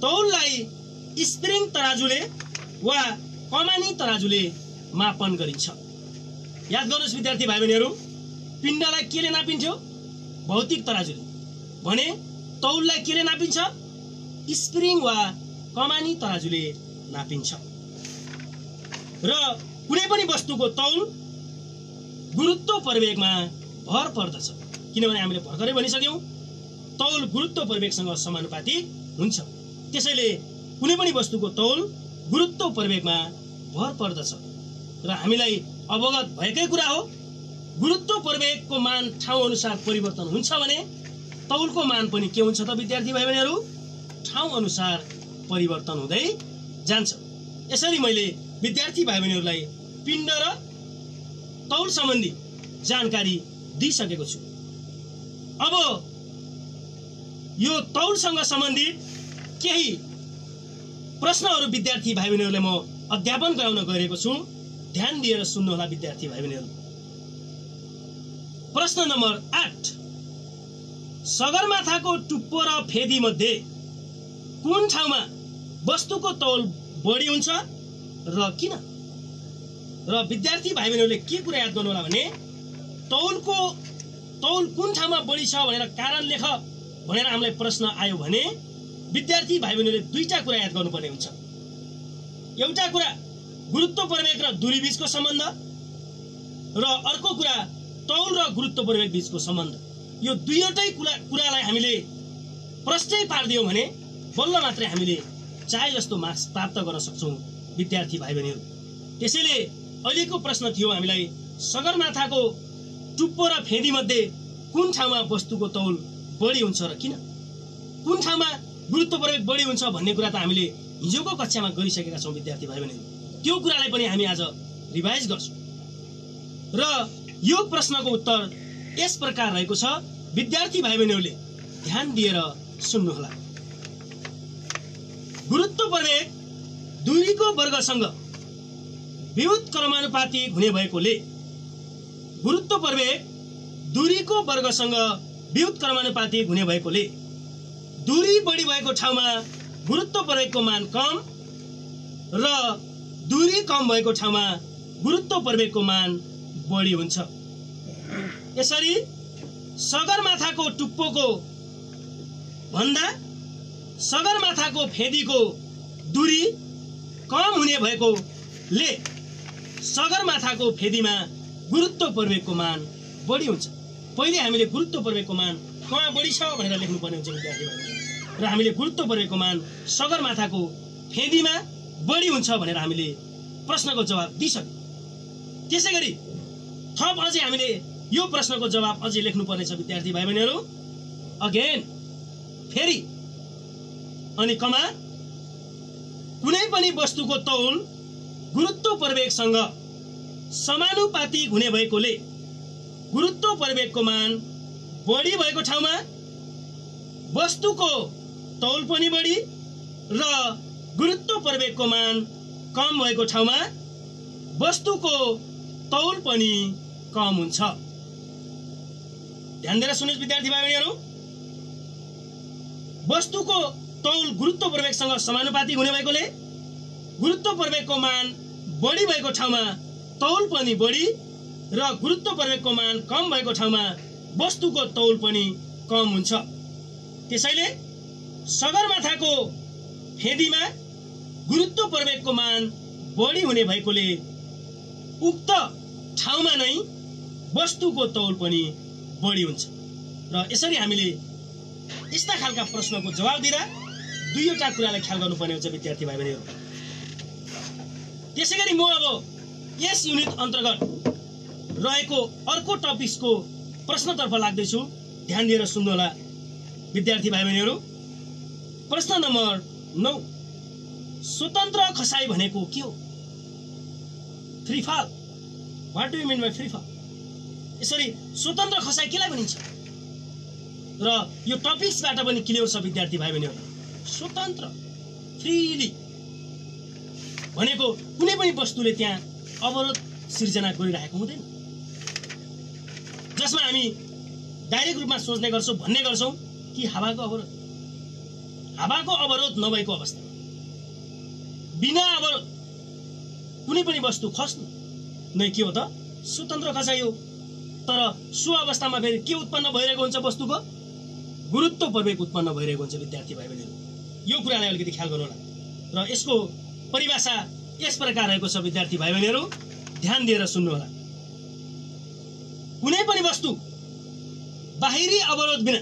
तौललाई स्प्रिङ तराजुले वा कमानी तराजुले मापन गरिन्छ। याद गर्नुहोस् विद्यार्थी भाइ बहिनीहरू, पिण्डलाई केले नापिन्थ्यो? भौतिक तराजुले। भने तौललाई केले नापिन्छ? स्प्रिङ वा कमानी तराजुले नापिन्छ। र कुनै पनि वस्तुको तौल गुरुत्व प्रवेगमा भर पर्दछ, किनभने हामीले भर्खरै भनिसक्यौँ तौल गुरुत्व प्रवेगसँग समानुपातिक हुन्छ। त्यसैले कुनै पनि वस्तुको तौल गुरुत्व प्रवेगमा भर पर्दछ र हामीलाई अवगत भएकै कुरा हो गुरुत्व प्रवेगको मान ठाउँ अनुसार परिवर्तन हुन्छ भने तौलको मान पनि के हुन्छ त विद्यार्थी भाइ बहिनीहरू ठाउँ अनुसार परिवर्तन हुँदै जान्छ। यसरी मैले विद्यार्थी भाइ बहिनीहरूलाई पिण्ड र तौल सम्बन्धी जानकारी दिइसकेको छु। अब यो तौलसँग सम्बन्धित केही प्रश्नहरू विद्यार्थी भाइ बहिनीहरूलाई म अध्यापन गराउन गइरहेको छु। ध्यान दिएर सुन्नुहोला विद्यार्थी भाइ बहिनीहरू। प्रश्न नम्बर 8, सगरमाथाको टुप्पो र फेदी मध्ये कुन ठाउँमा वस्तुको तौल बढी हुन्छ र किन? र विद्यार्थी भाइ बहिनीहरूले के कुरा याद गर्नु होला भने तौल कुन ठाउँमा बढी छ भनेर कारण लेख भनेर हामीलाई प्रश्न आयो भने विद्यार्थी भाइ बहिनीहरूले दुईटा कुरा याद गर्नुपर्ने हुन्छ। एउटा कुरा गुरुत्व प्रवेग र दूरी बीचको सम्बन्ध र अर्को कुरा तौल र गुरुत्व प्रवेग बीचको सम्बन्ध। यो दुईवटै कुरालाई हामीले प्रश्नै पारिदियौँ भने बल्ल मात्रै हामीले चाहे जस्तो मार्क्स प्राप्त गर्न सक्छौँ विद्यार्थी भाइ बहिनीहरू। त्यसैले अहिलेको प्रश्न थियो हामीलाई सगरमाथाको टुप्पो र फेदी मध्ये कुन ठाउँमा वस्तुको तौल बढी हुन्छ र किन? कुन ठाउँमा गुरुत्व प्रवेग बढी हुन्छ भन्ने कुरा त हामीले हिजोको कक्षामा गरिसकेका छौँ विद्यार्थी भाइ बहिनीहरू। त्यो कुरालाई पनि हामी आज रिभाइज गर्छौँ र यो प्रश्नको उत्तर यस प्रकार रहेको छ। विद्यार्थी भाइ बहिनीहरूले ध्यान दिएर सुन्नुहोला। गुरुत्व प्रवेग दूरीको वर्गसँग विद्युत क्रमानुपातिक हुने भएकोले गुरुत्व प्रवेग दूरीको वर्गसँग विद्युत क्रमानुपातिक हुने भएकोले दूरी बढी भएको ठाउँमा गुरुत्व प्रवेगको मान कम र दूरी कम भएको ठाउँमा गुरुत्व प्रवेगको मान बढी हुन्छ। यसरी सगरमाथाको टुप्पोको भन्दा सगरमाथाको फेदीको दूरी कम हुने भएकोले सगरमाथाको फेदीमा गुरुत्व प्रवेगको मान बढी हुन्छ। पहिले हामीले गुरुत्व प्रवेगको मान कहाँ बढी छ भनेर लेख्नुपर्ने हुन्छ विद्यार्थीहरू र हामीले गुरुत्व प्रवेगको मान सगरमाथाको फेदीमा बढी हुन्छ भनेर हामीले प्रश्नको जवाब दिइसक्यौँ। त्यसैगरी थप अझै हामीले यो प्रश्नको जवाब अझै लेख्नुपर्ने छ विद्यार्थी भाइ बहिनीहरू। अगेन फेरि अनि कमा कुनै पनि वस्तुको तौल गुरुत्व प्रवेगसँग समानुपातिक हुने भएकोले गुरुत्व प्रवेगको मान बढी भएको ठाउँमा वस्तुको तौल पनि बढी र गुरुत्व प्रवेगको मान कम भएको ठाउँमा वस्तुको तौल पनि कम हुन्छ। ध्यान दिएर सुन्नुहोस् विद्यार्थी भाइ बहिनीहरू। वस्तुको तौल गुरुत्व प्रवेगसँग समानुपातिक हुने भएकोले गुरुत्व प्रवेगको मान बढी भएको ठाउँमा तौल पनि बढी र गुरुत्व प्रवेगको मान कम भएको ठाउँमा वस्तुको तौल पनि कम हुन्छ। त्यसैले सगरमाथाको फेदीमा गुरुत्व प्रवेगको मान बढी हुने भएकोले उक्त ठाउँमा नै वस्तुको तौल पनि बढी हुन्छ। र यसरी हामीले यस्ता खालका प्रश्नको जवाब दिँदा दुईवटा कुरालाई ख्याल गर्नुपर्ने हुन्छ विद्यार्थी भाइ बहिनीहरू। त्यसैगरी म अब यस युनिट अन्तर्गत रहेको अर्को टपिक्सको प्रश्नतर्फ लाग्दैछु। ध्यान दिएर सुन्नुहोला विद्यार्थी भाइ बहिनीहरू। प्रश्न नम्बर 9, स्वतन्त्र खसाई भनेको के हो? Free fall. What do you mean by free fall? यसरी स्वतन्त्र खसाई केलाई भनिन्छ र यो टपिक्सबाट पनि क्लियर छ विद्यार्थी भाइ बहिनीहरू। स्वतन्त्र फ्रीली भनेको कुनै पनि वस्तुले त्यहाँ अवरोध सिर्जना गरिरहेको हुँदैन, जसमा हामी डाइरेक्ट रूपमा सोच्ने गर्छौँ, भन्ने गर्छौँ कि हावाको अवरोध। हावाको अवरोध नभएको अवस्था, बिना अवरोध कुनै पनि वस्तु खस्नु नै के हो त? स्वतन्त्र खसाई हो। तर सो अवस्थामा फेरि के उत्पन्न भइरहेको हुन्छ? वस्तुको गुरुत्व प्रवेग उत्पन्न भइरहेको हुन्छ विद्यार्थी भाइ बहिनीहरू। यो कुरालाई अलिकति ख्याल गर्नु होला र यसको परिभाषा यस प्रकार रहेको छ विद्यार्थी भाइ बहिनीहरू। ध्यान दिएर सुन्नु होला। कुनै पनि वस्तु बाहिरी अवरोध बिना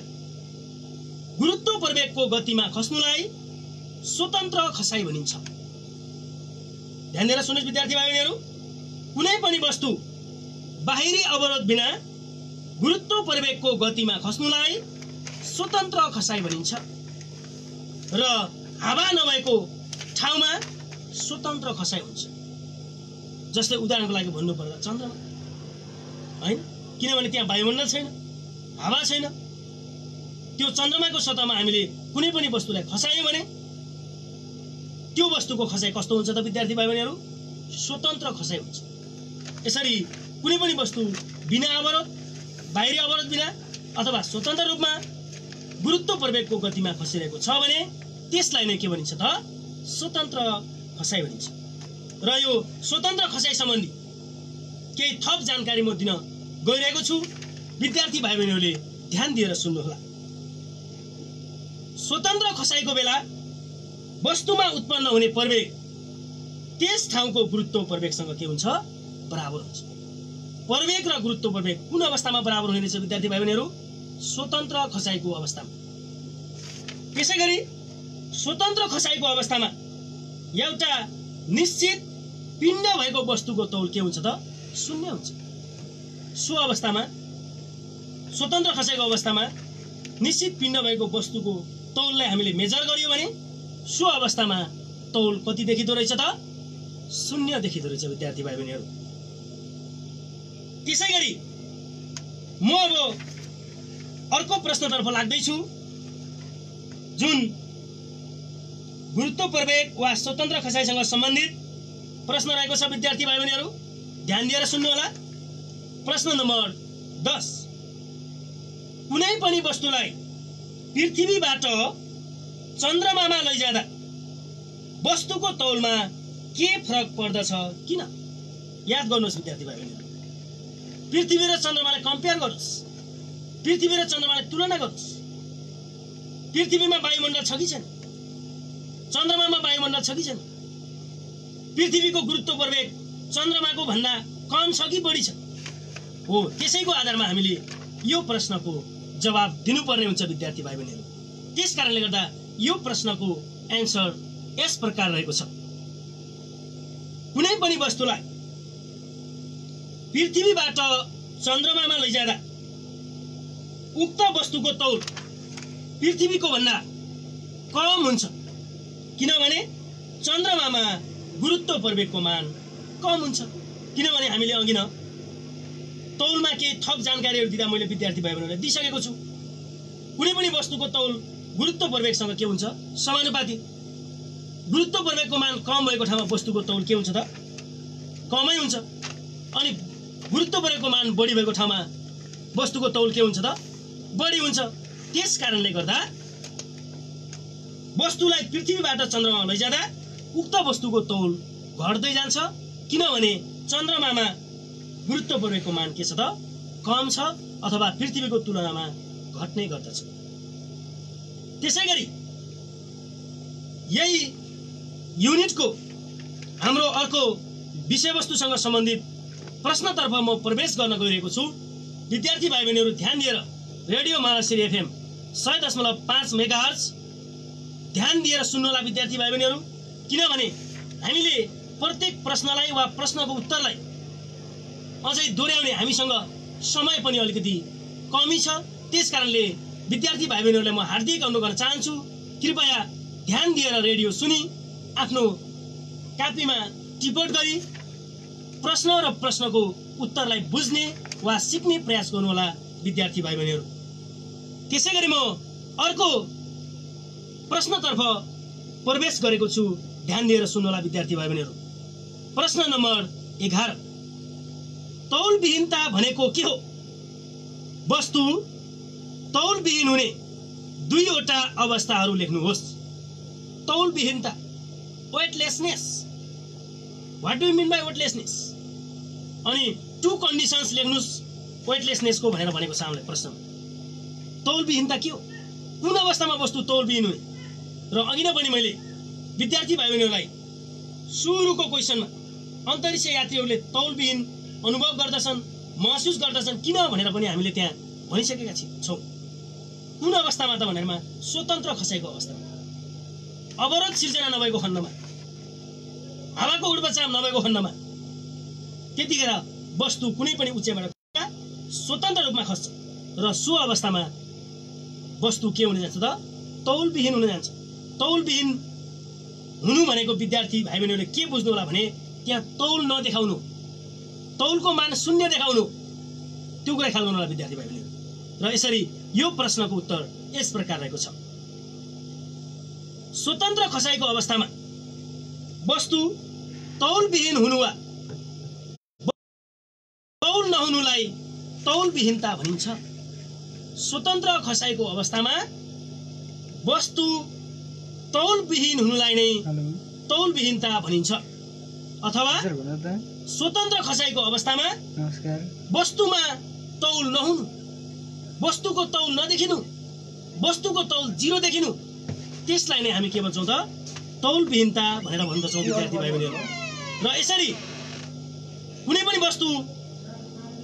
गुरुत्व प्रवेगको गतिमा खस्नुलाई स्वतन्त्र खसाई भनिन्छ। ध्यान दिएर सुन्नुहोस् विद्यार्थी भाइ बहिनीहरू। कुनै पनि वस्तु बाहिरी अवरोध बिना गुरुत्व प्रवेगको गतिमा खस्नुलाई स्वतन्त्र खसाई भनिन्छ र हावा नभएको ठाउँमा स्वतन्त्र खसाई हुन्छ। जस्तै उदाहरणको लागि भन्नुपर्दा चन्द्रमा, हैन? किनभने त्यहाँ वायुमण्डल छैन, हावा छैन। त्यो चन्द्रमाको सतहमा हामीले कुनै पनि वस्तुलाई खसायौँ भने त्यो वस्तुको खसाई कस्तो हुन्छ त विद्यार्थी भाइ बहिनीहरू? स्वतन्त्र खसाई हुन्छ। यसरी कुनै पनि वस्तु बिना अवरोध, बाहिरी अवरोध बिना अथवा स्वतन्त्र रूपमा गुरुत्व प्रवेगको गतिमा खसिरहेको छ भने त्यसलाई नै के भनिन्छ त? स्वतन्त्र खसाई भनिन्छ। र यो स्वतन्त्र खसाई सम्बन्धी केही थप जानकारी म दिन गइरहेको छु। विद्यार्थी भाइ बहिनीहरूले ध्यान दिएर सुन्नुहोला। स्वतन्त्र खसाईको बेला वस्तुमा उत्पन्न हुने प्रवेग त्यस ठाउँको गुरुत्व प्रवेगसँग के हुन्छ? बराबर हुन्छ। प्रवेग र गुरुत्व प्रवेग कुन अवस्थामा बराबर हुने रहेछ विद्यार्थी भाइ बहिनीहरू? स्वतन्त्र खसाईको अवस्थामा। त्यसैगरी स्वतन्त्र खसाईको अवस्थामा एउटा निश्चित पिण्ड भएको वस्तुको तौल के हुन्छ त? शून्य हुन्छ। सो अवस्थामा, स्वतन्त्र खसाईको अवस्थामा निश्चित पिण्ड भएको वस्तुको तौललाई हामीले मेजर गरियो भने सो अवस्थामा तौल कति देखिदो रहेछ त? शून्य देखिदो रहेछ विद्यार्थी भाइ बहिनीहरू। त्यसैगरी म अब अर्को प्रश्नतर्फ लाग्दैछु, जुन गुरुत्व प्रवेग वा स्वतन्त्र खसाइसँग सम्बन्धित प्रश्न रहेको छ विद्यार्थी भाइ बहिनीहरू, ध्यान दिएर सुन्नु होला। प्रश्न नम्बर 10, कुनै पनि वस्तुलाई पृथ्वीबाट चन्द्रमामा लैजाँदा वस्तुको तौलमा के फरक पर्दछ, किन? याद गर्नुहोस् विद्यार्थी भाइ बहिनीहरू, पृथ्वी र चन्द्रमालाई कम्पेयर गर्नुहोस्, पृथ्वी र चन्द्रमालाई तुलना गर्नुहोस्। पृथ्वीमा वायुमण्डल छ कि छैन? चन्द्रमामा वायुमण्डल छ कि छैन? पृथ्वीको गुरुत्व प्रवेग चन्द्रमाको भन्दा कम छ कि बढी छ? हो, त्यसैको आधारमा हामीले यो प्रश्नको जवाब दिनुपर्ने हुन्छ विद्यार्थी भाइ बहिनीहरू। त्यस कारणले गर्दा यो प्रश्नको एन्सर यस प्रकार रहेको छ। कुनै पनि वस्तुलाई पृथ्वीबाट चन्द्रमामा लैजाँदा उक्त वस्तुको तौल पृथ्वीको भन्दा कम हुन्छ, किनभने चन्द्रमामा गुरुत्व प्रवेगको मान कम हुन्छ। किनभने हामीले अघि न तौलमा केही थप जानकारीहरू दिँदा मैले विद्यार्थी भाइ बहिनीहरूलाई दिइसकेको छु। कुनै पनि वस्तुको तौल गुरुत्व प्रवेगसँग के हुन्छ? समानुपाती। गुरुत्व प्रवेगको मान कम भएको ठाउँमा वस्तुको तौल के हुन्छ त? कमै हुन्छ। अनि गुरुत्व प्रवेगको मान बढी भएको ठाउँमा वस्तुको तौल के हुन्छ त? बढी हुन्छ। त्यस कारणले गर्दा वस्तुलाई पृथ्वीबाट चन्द्रमामा लैजाँदा उक्त वस्तुको तौल घट्दै जान्छ, किनभने चन्द्रमामा गुरुत्व प्रवेगको मान के छ त? कम छ अथवा पृथ्वीको तुलनामा घट्ने गर्दछ। त्यसैगरी यही युनिटको हाम्रो अर्को विषयवस्तुसँग सम्बन्धित प्रश्नतर्फ म प्रवेश गर्न गइरहेको छु। विद्यार्थी भाइ बहिनीहरू ध्यान दिएर रेडियो महाश्री FM 100.5 मेगाहर्ज ध्यान दिएर सुन्नु होला विद्यार्थी भाइ बहिनीहरू, किनभने हामीले प्रत्येक प्रश्नलाई वा प्रश्नको उत्तरलाई अझै दोहोऱ्याउने हामीसँग समय पनि अलिकति कमी छ। त्यस कारणले विद्यार्थी भाइ बहिनीहरूलाई म हार्दिक अनुरोध गर्न चाहन्छु, कृपया ध्यान दिएर रेडियो सुनि आफ्नो कापीमा टिप्पण गरी प्रश्न र प्रश्नको उत्तरलाई बुझ्ने वा सिक्ने प्रयास गर्नुहोला विद्यार्थी भाइ बहिनीहरू। त्यसैगरी म अर्को प्रश्नतर्फ प्रवेश गरेको छु, ध्यान दिएर सुन्नुहोला विद्यार्थी भाइ बहिनीहरू। प्रश्न नम्बर 11, तौलविहीनता भनेको के हो? वस्तु तौलविहीन हुने दुईवटा अवस्थाहरू लेख्नुहोस्। तौलविहीनता, weightlessness. What do you mean by weightlessness? अनि टु कन्डिसन्स लेख्नुहोस् वेटलेसनेसको भनेर भनेको छ हामीलाई प्रश्नमा। तौलविहीनता के हो? कुन अवस्थामा वस्तु तौलविहीन हुने? र अघि नै पनि मैले विद्यार्थी भाइ बहिनीहरूलाई सुरुको क्वेसनमा अन्तरिक्ष यात्रीहरूले तौलविहीन अनुभव गर्दछन्, महसुस गर्दछन् किन भनेर पनि हामीले त्यहाँ भनिसकेका छौँ। कुन अवस्थामा त भनेरमा स्वतन्त्र खसाइको अवस्थामा, अवरोध सिर्जना नभएको खण्डमा, हावाको उडबचाप नभएको खण्डमा, त्यतिखेर वस्तु कुनै पनि उचाइबाट स्वतन्त्र रूपमा खस्छ र सो अवस्थामा वस्तु के हुन जान्छ त? तौलविहीन हुन जान्छ। तौलविहीन हुनु भनेको विद्यार्थी भाइ बहिनीहरूले के बुझ्नु होला भने त्यहाँ तौल नदेखाउनु, तौलको मान शून्य देखाउनु, त्यो कुरा ख्याल गर्नु होला विद्यार्थी भाइ बहिनीहरू। र यसरी यो प्रश्नको उत्तर यस प्रकार रहेको छ। स्वतन्त्र खसाइको अवस्थामा वस्तु तौलविहीन हुनु वा तौल नहुनुलाई तौलविहीनता भनिन्छ। स्वतन्त्र खसाइको अवस्थामा वस्तु तौलविहीन हुनुलाई नै तौलविहीनता भनिन्छ। अथवा स्वतन्त्र खसाइको अवस्थामा वस्तुमा तौल नहुनु, वस्तुको तौल नदेखिनु, वस्तुको तौल 0 देखिनु, त्यसलाई नै हामी के भन्छौँ त? तौलविहीनता भनेर भन्दछौँ विद्यार्थी भाइ बहिनीहरू। र यसरी कुनै पनि वस्तु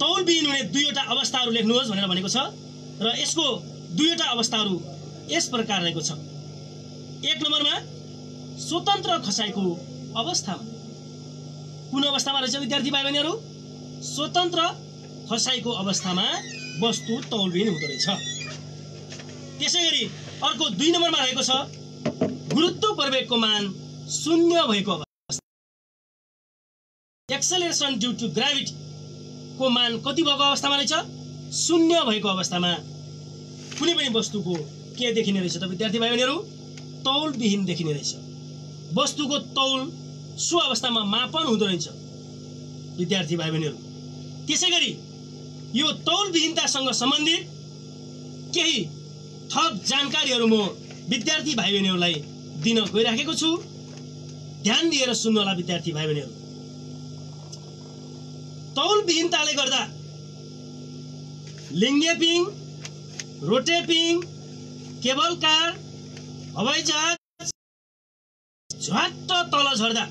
तौलविहीन हुने दुईवटा अवस्थाहरू लेख्नुहोस् भनेर भनेको छ र यसको दुईवटा अवस्थाहरू यस प्रकार रहेको छ। 1 नम्बरमा स्वतन्त्र खसाइको अवस्थामा, कुन अवस्थामा रहेछ विद्यार्थी भाइ बहिनीहरू? स्वतन्त्र खसाइको अवस्थामा वस्तु तौलविहीन हुँदो रहेछ। त्यसैगरी अर्को 2 नम्बरमा रहेको छ गुरुत्व प्रवेगको मान 0 भएको अवस्था। एक्सेलरेसन ड्यू टु ग्राभिटी को मान कति भएको अवस्थामा रहेछ? 0 भएको अवस्थामा कुनै पनि वस्तुको के देखिने रहेछ त विद्यार्थी भाइ बहिनीहरू? तौलविहीन देखिने रहेछ। वस्तुको तौल सो अवस्थामा मापन हुँदो रहेछ विद्यार्थी भाइ बहिनीहरू। त्यसैगरी यो तौलविहीनतासँग सम्बन्धित केही थप जानकारीहरू म विद्यार्थी भाइ बहिनीहरूलाई दिन गइराखेको छु। ध्यान दिएर सुन्नु होला विद्यार्थी भाइ बहिनीहरू। तौलविहीनताले गर्दा लिङ्गेपिङ, रोटेपिङ, केबल कार, हवाईजहाज झ्वाट्ट तल झर्दा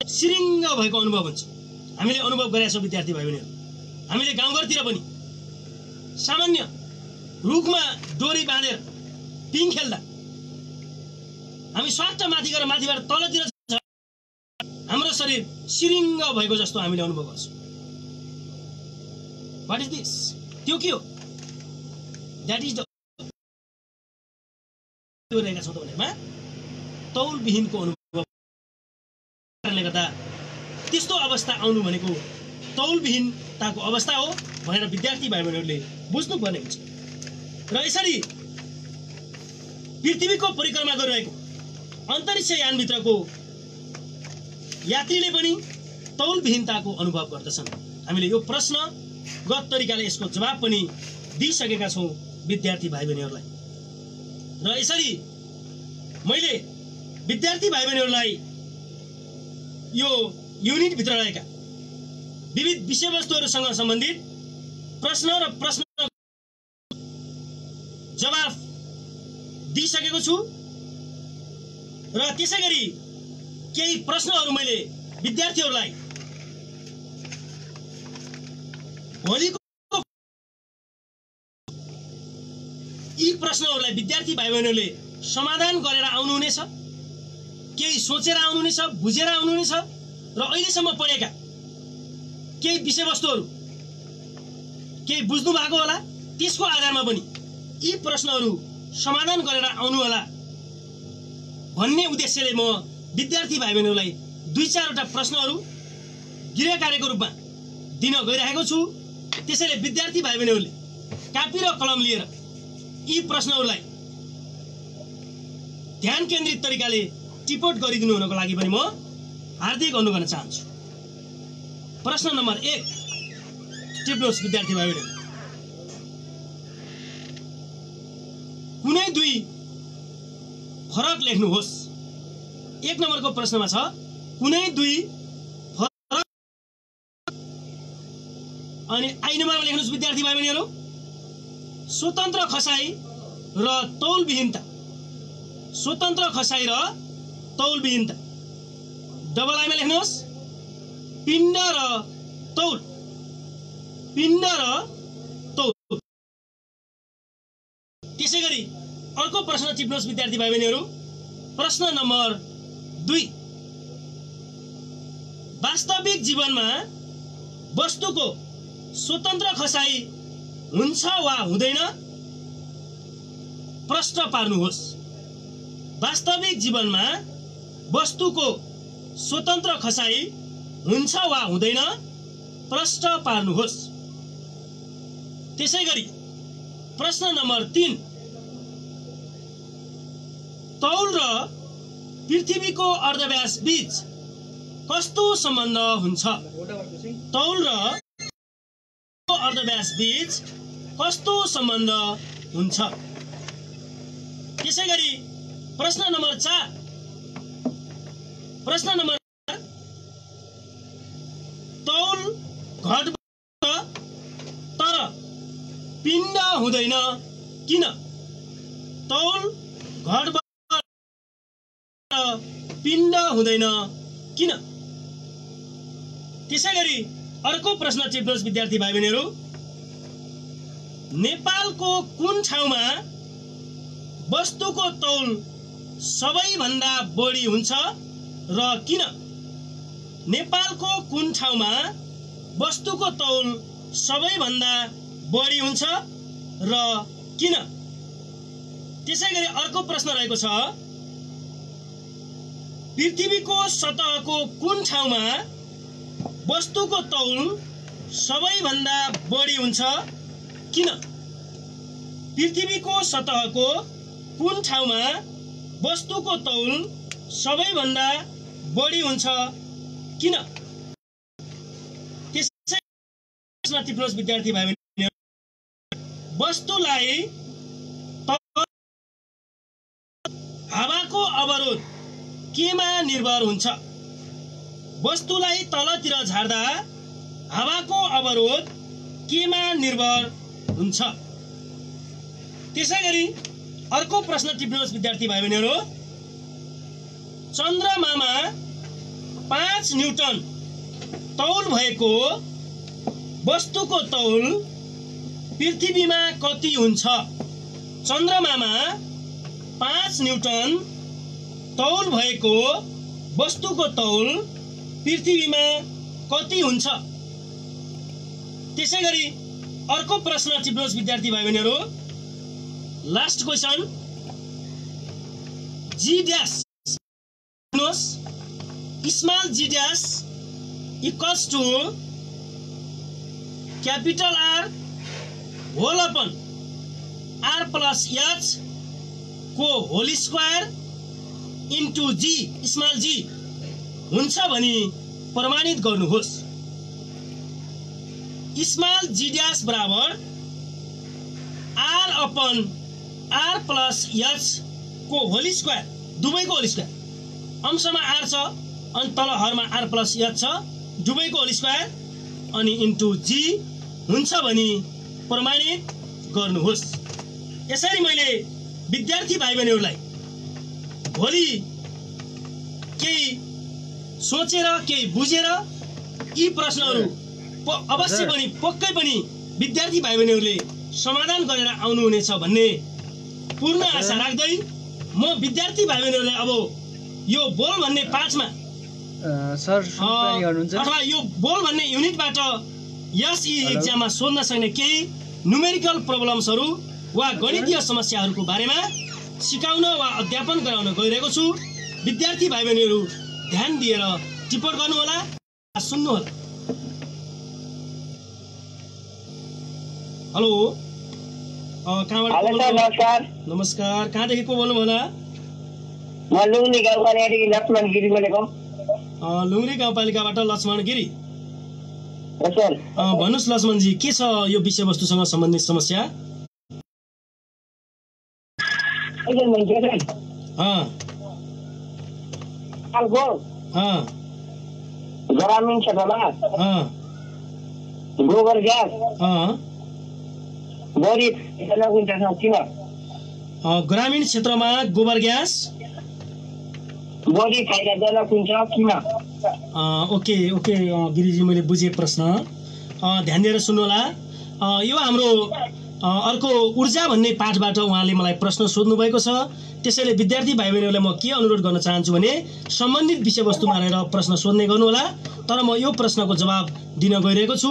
सिरिङ्ग भएको अनुभव हुन्छ। हामीले अनुभव गरेका छौँ विद्यार्थी भाइ बहिनीहरू। हामीले गाउँघरतिर पनि सामान्य रुखमा डोरी बाँधेर पिङ खेल्दा हामी स्वाट्ट माथि गएर माथिबाट तलतिर हाम्रो शरीर सिरिङ्ग भएको जस्तो हामीले अनुभव गर्छौँ। What is this? त्यो के हो? द्याट इज द रहेका छौँ तपाईँहरूमा तौलविहीनको अनुभव कारणले गर्दा त्यस्तो अवस्था आउनु भनेको तौलविहीनताको अवस्था हो भनेर विद्यार्थी भाइ बहिनीहरूले बुझ्नुपर्ने हुन्छ। र यसरी पृथ्वीको परिक्रमा गरिरहेको अन्तरिक्ष यानभित्रको यात्रीले पनि तौलविहीनताको अनुभव गर्दछन्। हामीले यो प्रश्नगत तरिकाले यसको जवाब पनि दिइसकेका छौँ विद्यार्थी भाइ बहिनीहरूलाई। र यसरी मैले विद्यार्थी भाइ बहिनीहरूलाई यो युनिटभित्र रहेका विविध विषयवस्तुहरूसँग सम्बन्धित प्रश्न र प्रश्न जवाफ दिइसकेको छु। र त्यसैगरी केही प्रश्नहरू मैले विद्यार्थीहरूलाई भोलिको यी प्रश्नहरूलाई विद्यार्थी भाइ बहिनीहरूले समाधान गरेर आउनुहुनेछ, केही सोचेर आउनुहुनेछ, बुझेर आउनुहुनेछ र अहिलेसम्म पढेका केही विषयवस्तुहरू केही बुझ्नु भएको होला। त्यसको आधारमा पनि यी प्रश्नहरू समाधान गरेर आउनु होला भन्ने उद्देश्यले म विद्यार्थी भाइ बहिनीहरूलाई 2-4वटा प्रश्नहरू गृह कार्यको रूपमा दिन गइरहेको छु। त्यसैले विद्यार्थी भाइ बहिनीहरूले कापी र कलम लिएर यी प्रश्नहरूलाई ध्यान केन्द्रित तरिकाले टिपोट गरिदिनु हुनको लागि पनि म हार्दिक अनुरोध गर्न चाहन्छु। प्रश्न नम्बर 1 टिप्नुहोस् विद्यार्थी भाइ बहिनी। कुनै दुई फरक लेख्नुहोस्। 1 नम्बरको प्रश्नमा छ कुनै दुई फरक, अनि आई नम्बरमा लेख्नुहोस् विद्यार्थी भाइ बहिनीहरू स्वतन्त्र खसाई र तौलविहीनता। स्वतन्त्र खसाई र तौलविहीनता। डबल आईमा लेख्नुहोस् पिण्ड र तौल। पिण्ड र तौल। त्यसैगरी अर्को प्रश्न टिप्नुहोस् विद्यार्थी भाइ बहिनीहरू। प्रश्न नम्बर 2 वास्तविक जीवनमा वस्तुको स्वतन्त्र खसाई हुन्छ वा हुँदैन? प्रश्न पार्नुहोस्। वास्तविक जीवनमा वस्तुको स्वतन्त्र खसाई हुन्छ वा हुँदैन? प्रश्न पार्नुहोस्। त्यसैगरी प्रश्न नम्बर 3 तौल र पृथ्वीको अर्धव्यास बीच कस्तो सम्बन्ध हुन्छ? तौल र अर्धव्यास बीच कस्तो सम्बन्ध हुन्छ? त्यसैगरी प्रश्न नम्बर 4 प्रश्न नम्बर तौल घट्छ तर पिण्ड हुँदैन किन? तौल घट्छ पिण्ड हुँदैन किन? त्यसैगरी अर्को प्रश्न टिप्नुहोस् विद्यार्थी भाइ बहिनीहरू। नेपालको कुन ठाउँमा वस्तुको तौल सबैभन्दा बढी हुन्छ र किन? नेपालको कुन ठाउँमा वस्तुको तौल सबैभन्दा बढी हुन्छ र किन? त्यसैगरी अर्को प्रश्न रहेको छ पृथ्वीको सतहको कुन ठाउँमा वस्तुको तौल सबैभन्दा बढी हुन्छ किन? पृथ्वीको सतहको कुन ठाउँमा वस्तुको तौल सबैभन्दा बढी हुन्छ किन? त्यसै टिप्नुहोस् विद्यार्थी भाइ बहिनी। वस्तुलाई हावाको अवरोध केमा निर्भर हुन्छ? वस्तुलाई तलतिर झार्दा हावाको अवरोध केमा निर्भर हुन्छ? त्यसैगरी अर्को प्रश्न टिप्नुहोस् विद्यार्थी भाइ बहिनीहरू। चन्द्रमामा 5 न्युटन तौल भएको वस्तुको तौल पृथ्वीमा कति हुन्छ? चन्द्रमामा 5 न्युटन तौल भएको वस्तुको तौल पृथ्वीमा कति हुन्छ? त्यसैगरी अर्को प्रश्न टिप्नुहोस् विद्यार्थी भाइ बहिनीहरू। Last question. G dash small G dash equals to capital R whole upon R plus H को whole square into G small G हुन्छ भनी प्रमाणित गर्नुहोस्। स्मॉल जी डैश बराबर R upon R plus H को होल स्क्वायर, दुवैको whole square. अंशमा R छ अनि तल हरमा आर प्लस एच छ, दुवैको होल स्क्वायर अनि इन्टु जी हुन्छ भनी प्रमाणित गर्नुहोस्। यसरी मैले विद्यार्थी भाइ बहिनीहरूलाई भोलि केही सोचेर केही बुझेर यी प्रश्नहरू अवश्य पनि पक्कै पनि विद्यार्थी भाइ बहिनीहरूले समाधान गरेर आउनुहुनेछ भन्ने पूर्ण आशा राख्दै म विद्यार्थी भाइ बहिनीहरूलाई अब यो बोल भन्ने पाठमा सर अथवा यो बोल भन्ने युनिटबाट एसई एक्जाममा सोध्न सक्ने केही न्युमेरिकल प्रब्लम्सहरू वा गणितीय समस्याहरूको बारेमा सिकाउन वा अध्यापन गराउन गइरहेको छु। विद्यार्थी भाइ बहिनीहरू ध्यान दिएर टिप्पण गर्नुहोला, सुन्नुहोला। हेलो, कहाँबाट? नमस्कार। नमस्कार, कहाँदेखि को बोल्नु होला? म लुङ्गी गाउँपालिकादेखि लक्ष्मण गिरी बोलेको। लुङ्गी गाउँपालिकाबाट लक्ष्मण गिरी। सर भन्नुहोस् लक्ष्मणजी, के छ यो विषयवस्तुसँग सम्बन्धित समस्या? ग्रामीण क्षेत्रमा गोबर ग्यास बढी किन? ग्रामीण क्षेत्रमा गोबर ग्यास बढी फाइदाजनक हुन्छ किन? ओके ओके गिरिजी, मैले बुझेँ प्रश्न। ध्यान दिएर सुन्नुहोला। यो हाम्रो अर्को ऊर्जा भन्ने पाठबाट उहाँले मलाई प्रश्न सोध्नु भएको छ। त्यसैले विद्यार्थी भाइ बहिनीहरूलाई म के अनुरोध गर्न चाहन्छु भने सम्बन्धित विषयवस्तुमा रहेर प्रश्न सोध्ने गर्नुहोला। तर म यो प्रश्नको जवाब दिन गइरहेको छु।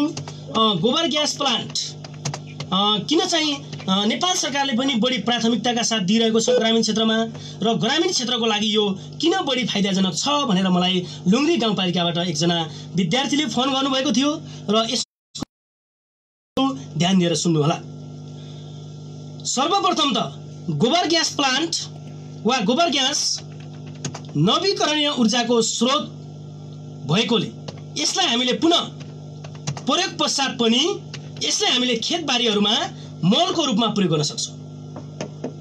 गोबर ग्यास प्लान्ट किन चाहिँ नेपाल सरकारले पनि बढी प्राथमिकताका साथ दिइरहेको छ ग्रामीण क्षेत्रमा, र ग्रामीण क्षेत्रको लागि यो किन बढी फाइदाजनक छ भनेर मलाई लुङ्गी गाउँपालिकाबाट एकजना विद्यार्थीले फोन गर्नुभएको थियो र यसको ध्यान दिएर सुन्नुहोला। सर्वप्रथम त गोबर ग्यास प्लान्ट वा गोबर ग्यास नवीकरणीय ऊर्जाको स्रोत भएकोले यसलाई हामीले पुनः प्रयोग पश्चात पनि यसलाई हामीले खेतबारीहरूमा मलको रूपमा प्रयोग गर्न सक्छौँ।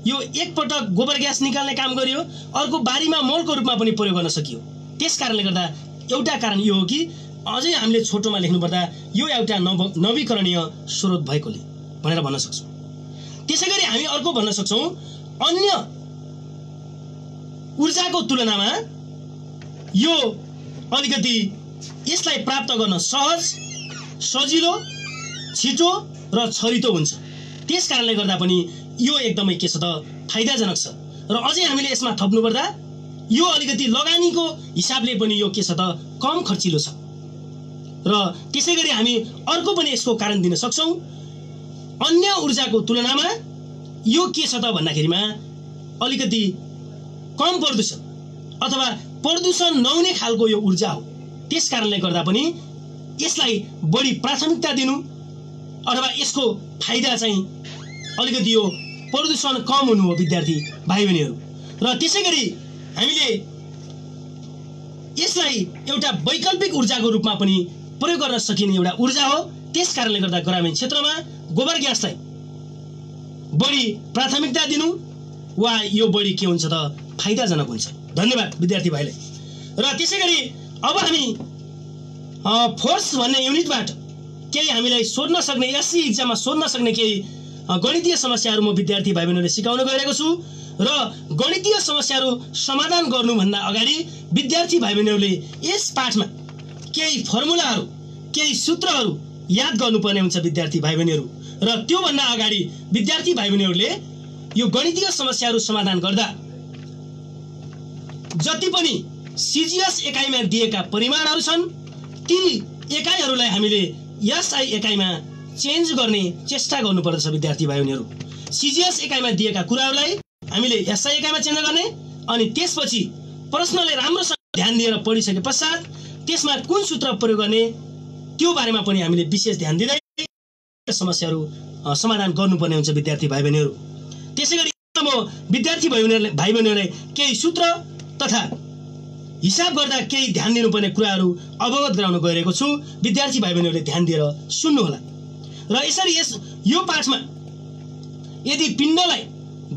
यो एकपटक गोबर ग्यास निकाल्ने काम गरियो, अर्को बारीमा मलको रूपमा पनि प्रयोग गर्न सकियो। त्यस कारणले गर्दा एउटा कारण यो हो कि अझै हामीले छोटोमा लेख्नुपर्दा यो एउटा नवीकरणीय स्रोत भएकोले भनेर भन्न सक्छौँ। त्यसैगरी हामी अर्को भन्न सक्छौँ, अन्य ऊर्जाको तुलनामा यो अलिकति यसलाई प्राप्त गर्न सहज, सजिलो, छिटो र छरितो हुन्छ। त्यस कारणले गर्दा पनि यो एकदमै के छ त फाइदाजनक छ। र अझै हामीले यसमा थप्नुपर्दा यो अलिकति लगानीको हिसाबले पनि यो के छ त कम खर्चिलो छ। र त्यसैगरी हामी अर्को पनि यसको कारण दिन सक्छौँ, अन्य ऊर्जाको तुलनामा यो के छ त भन्दाखेरिमा अलिकति कम प्रदूषण अथवा प्रदूषण नहुने खालको यो ऊर्जा हो। त्यस कारणले गर्दा पनि यसलाई बढी प्राथमिकता दिनु अथवा यसको फाइदा चाहिँ अलिकति यो प्रदूषण कम हुनु हो विद्यार्थी भाइ बहिनीहरू। र त्यसैगरी हामीले यसलाई एउटा वैकल्पिक ऊर्जाको रूपमा पनि प्रयोग गर्न सकिने एउटा ऊर्जा हो। त्यसकारणले गर्दा ग्रामीण क्षेत्रमा गोबर ग्यासलाई बढी प्राथमिकता दिनु वा यो बढी के हुन्छ त फाइदाजनक हुन्छ। धन्यवाद विद्यार्थी भाइले। र त्यसैगरी अब हामी फोर्स भन्ने युनिटबाट केही हामीलाई सोध्न सक्ने एससी एक्जाममा सोध्न सक्ने केही गणितीय समस्याहरू म विद्यार्थी भाइ बहिनीहरूले सिकाउन गइरहेको छु। र गणितीय समस्याहरू समाधान गर्नुभन्दा अगाडि विद्यार्थी भाइ बहिनीहरूले यस पाठमा केही फर्मुलाहरू केही सूत्रहरू याद गर्नुपर्ने हुन्छ विद्यार्थी भाइ बहिनीहरू। र त्योभन्दा अगाडि विद्यार्थी भाइ बहिनीहरूले यो गणितीय समस्याहरू समाधान गर्दा जति पनि सिजिएस एकाइमा दिएका परिमाणहरू छन् ती एकाइहरूलाई हामीले एसआई एकाइमा चेन्ज गर्ने चेष्टा गर्नुपर्दछ विद्यार्थी भाइ बहिनीहरू। सिजिएस एकाइमा दिएका कुराहरूलाई हामीले एसआई एकाइमा चेन्ज गर्ने अनि त्यसपछि प्रश्नलाई राम्रोसँग ध्यान दिएर पढिसके पश्चात त्यसमा कुन सूत्र प्रयोग गर्ने त्यो बारेमा पनि हामीले विशेष ध्यान दिँदै समस्याहरू समाधान गर्नुपर्ने हुन्छ विद्यार्थी भाइ बहिनीहरू। त्यसैगरी म विद्यार्थी भाइ बहिनीहरूलाई केही सूत्र तथा हिसाब गर्दा केही ध्यान दिनुपर्ने कुराहरू अवगत गराउन गइरहेको छु। विद्यार्थी भाइ बहिनीहरूले ध्यान दिएर सुन्नुहोला। र यसरी यो पाठमा यदि पिण्डलाई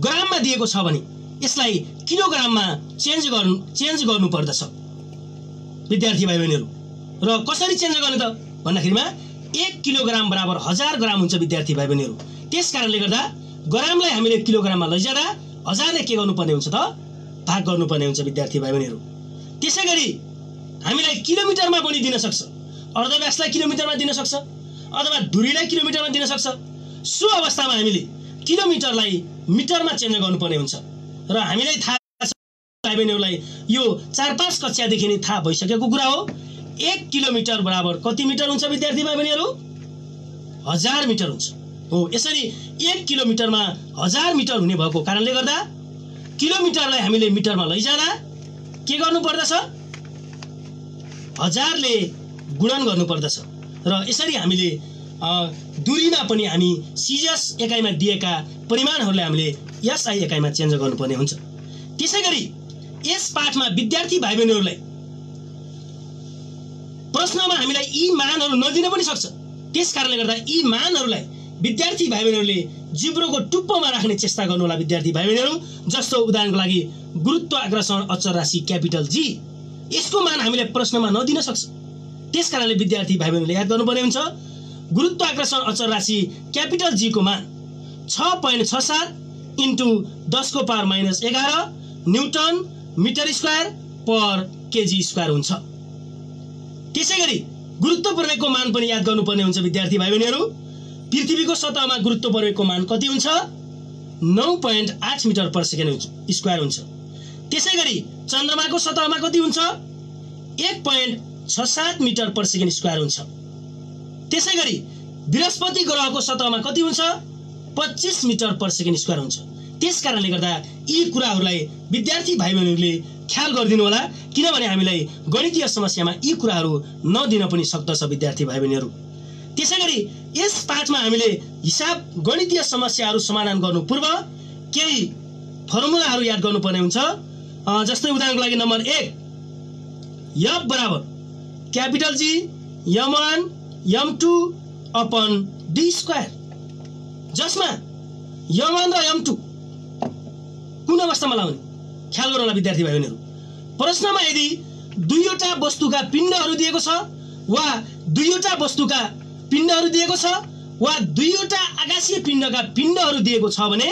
ग्राममा दिएको छ भने यसलाई किलोग्राममा चेन्ज गर्नु पर्दछ विद्यार्थी भाइ बहिनीहरू। र कसरी चेन्ज गर्ने त भन्दाखेरिमा 1 किलोग्राम बराबर 1000 ग्राम हुन्छ विद्यार्थी भाइ बहिनीहरू। त्यसकारणले गर्दा ग्रामलाई हामीले किलोग्राममा लैजाँदा 1000ले के गर्नुपर्ने हुन्छ त भाग गर्नुपर्ने हुन्छ विद्यार्थी भाइ बहिनीहरू। त्यसैगरी हामीलाई किलोमिटरमा पनि दिन सक्छ, अर्धव्यासलाई किलोमिटरमा दिन सक्छ अथवा दूरीलाई किलोमिटरमा दिन सक्छ। सो अवस्थामा हामीले किलोमिटरलाई मिटरमा चेन्ज गर्नुपर्ने हुन्छ। र हामीलाई थाहा छ भाइ बहिनीहरूलाई यो 4-5 कक्षादेखि नै थाहा भइसकेको कुरा हो। 1 किलोमिटर बराबर कति मिटर हुन्छ विद्यार्थी भाइ बहिनीहरू? 1000 मिटर हुन्छ। हो, यसरी 1 किलोमिटरमा 1000 मिटर हुने भएको कारणले गर्दा किलोमिटरलाई हामीले मिटरमा लैजाँदा के गर्नु पर्दछ? 1000 ले गुणन गर्नु पर्दछ। र यसरी हामीले दूरीमा पनि हामी सिजिएस एकाइमा दिएका परिमाणहरूलाई हामीले एसआई एकाइमा चेन्ज गर्नुपर्ने हुन्छ। त्यसैगरी यस पाठमा विद्यार्थी भाइ बहिनीहरूलाई प्रश्नमा हामीलाई यी मानहरू नदिन पनि सक्छ। त्यसकारणले गर्दा यी मानहरूलाई विद्यार्थी भाइ बहिनीहरूले जिब्रोको टुप्पोमा राख्ने चेष्टा गर्नु होला विद्यार्थी भाइ बहिनीहरू। जस्तो उदाहरणको लागि गुरुत्वाकर्षण अचर राशि क्यापिटल जी, यसको मान हामीले प्रश्नमा नदिन सक्छ। त्यसकारणले विद्यार्थी भाइ बहिनीहरूले याद गर्नुपर्ने हुन्छ गुरुत्वाकर्षण अचर राशि क्यापिटल जी को मान 6.67 इन्टु 10 को पावर -11 न्युटन मिटर स्क्वायर पर केजी स्क्वायर हुन्छ। त्यसैगरी गुरुत्व प्रवेगको मान पनि याद गर्नुपर्ने हुन्छ विद्यार्थी भाइ बहिनीहरू। पृथ्वीको सतहमा गुरुत्व प्रवेगको मान कति हुन्छ? 9.8 मिटर पर सेकेन्ड स्क्वायर हुन्छ। त्यसैगरी चन्द्रमाको सतहमा कति हुन्छ? 1.67 मिटर पर सेकेन्ड स्क्वायर हुन्छ। त्यसैगरी बृहस्पति ग्रहको सतहमा कति हुन्छ? 25 मिटर पर सेकेन्ड स्क्वायर हुन्छ। त्यसकारणले गर्दा यी कुराहरूलाई विद्यार्थी भाइ बहिनीहरूले ख्याल गरिदिनु होला, किनभने हामीलाई गणितीय समस्यामा यी कुराहरू नदिन पनि सक्दछ विद्यार्थी भाइ बहिनीहरू। त्यसैगरी यस पाठमा हामीले हिसाब गणितीय समस्याहरू समाधान गर्नु पूर्व केही फर्मुलाहरू याद गर्नुपर्ने हुन्छ। जस्तै उदाहरणको लागि नम्बर 1 F बराबर क्यापिटल जी M1 M2 upon D square, जसमा M1 र M2 कुन अवस्थामा लाउने ख्याल गर्नु होला विद्यार्थी भाइ बहिनीहरू। प्रश्नमा यदि दुईवटा वस्तुका पिण्डहरू दिएको छ वा दुईवटा वस्तुका पिण्डहरू दिएको छ वा दुईवटा आकाशीय पिण्डका पिण्डहरू दिएको छ भने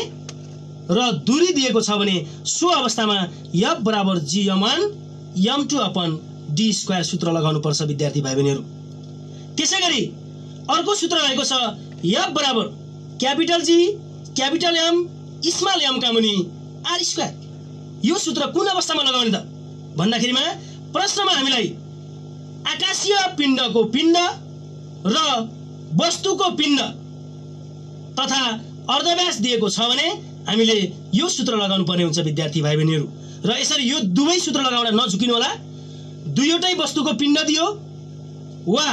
र दूरी दिएको छ भने सो अवस्थामा F बराबर G_M1 M2 upon D square सूत्र लगाउनु पर्छ विद्यार्थी भाइ बहिनीहरू। त्यसैगरी अर्को सूत्र रहेको छ F बराबर capital G capital M small m का मुनि R स्क्वायर। यो सूत्र कुन अवस्थामा लगाउने त भन्दाखेरिमा प्रश्नमा हामीलाई आकाशीय पिण्डको पिण्ड र वस्तुको पिण्ड तथा अर्धव्यास दिएको छ भने हामीले यो सूत्र लगाउनु पर्ने हुन्छ विद्यार्थी भाइ बहिनीहरू। र यसरी यो दुवै सूत्र लगाउन नझुकिनु होला। दुईवटै वस्तुको पिण्ड दियो वा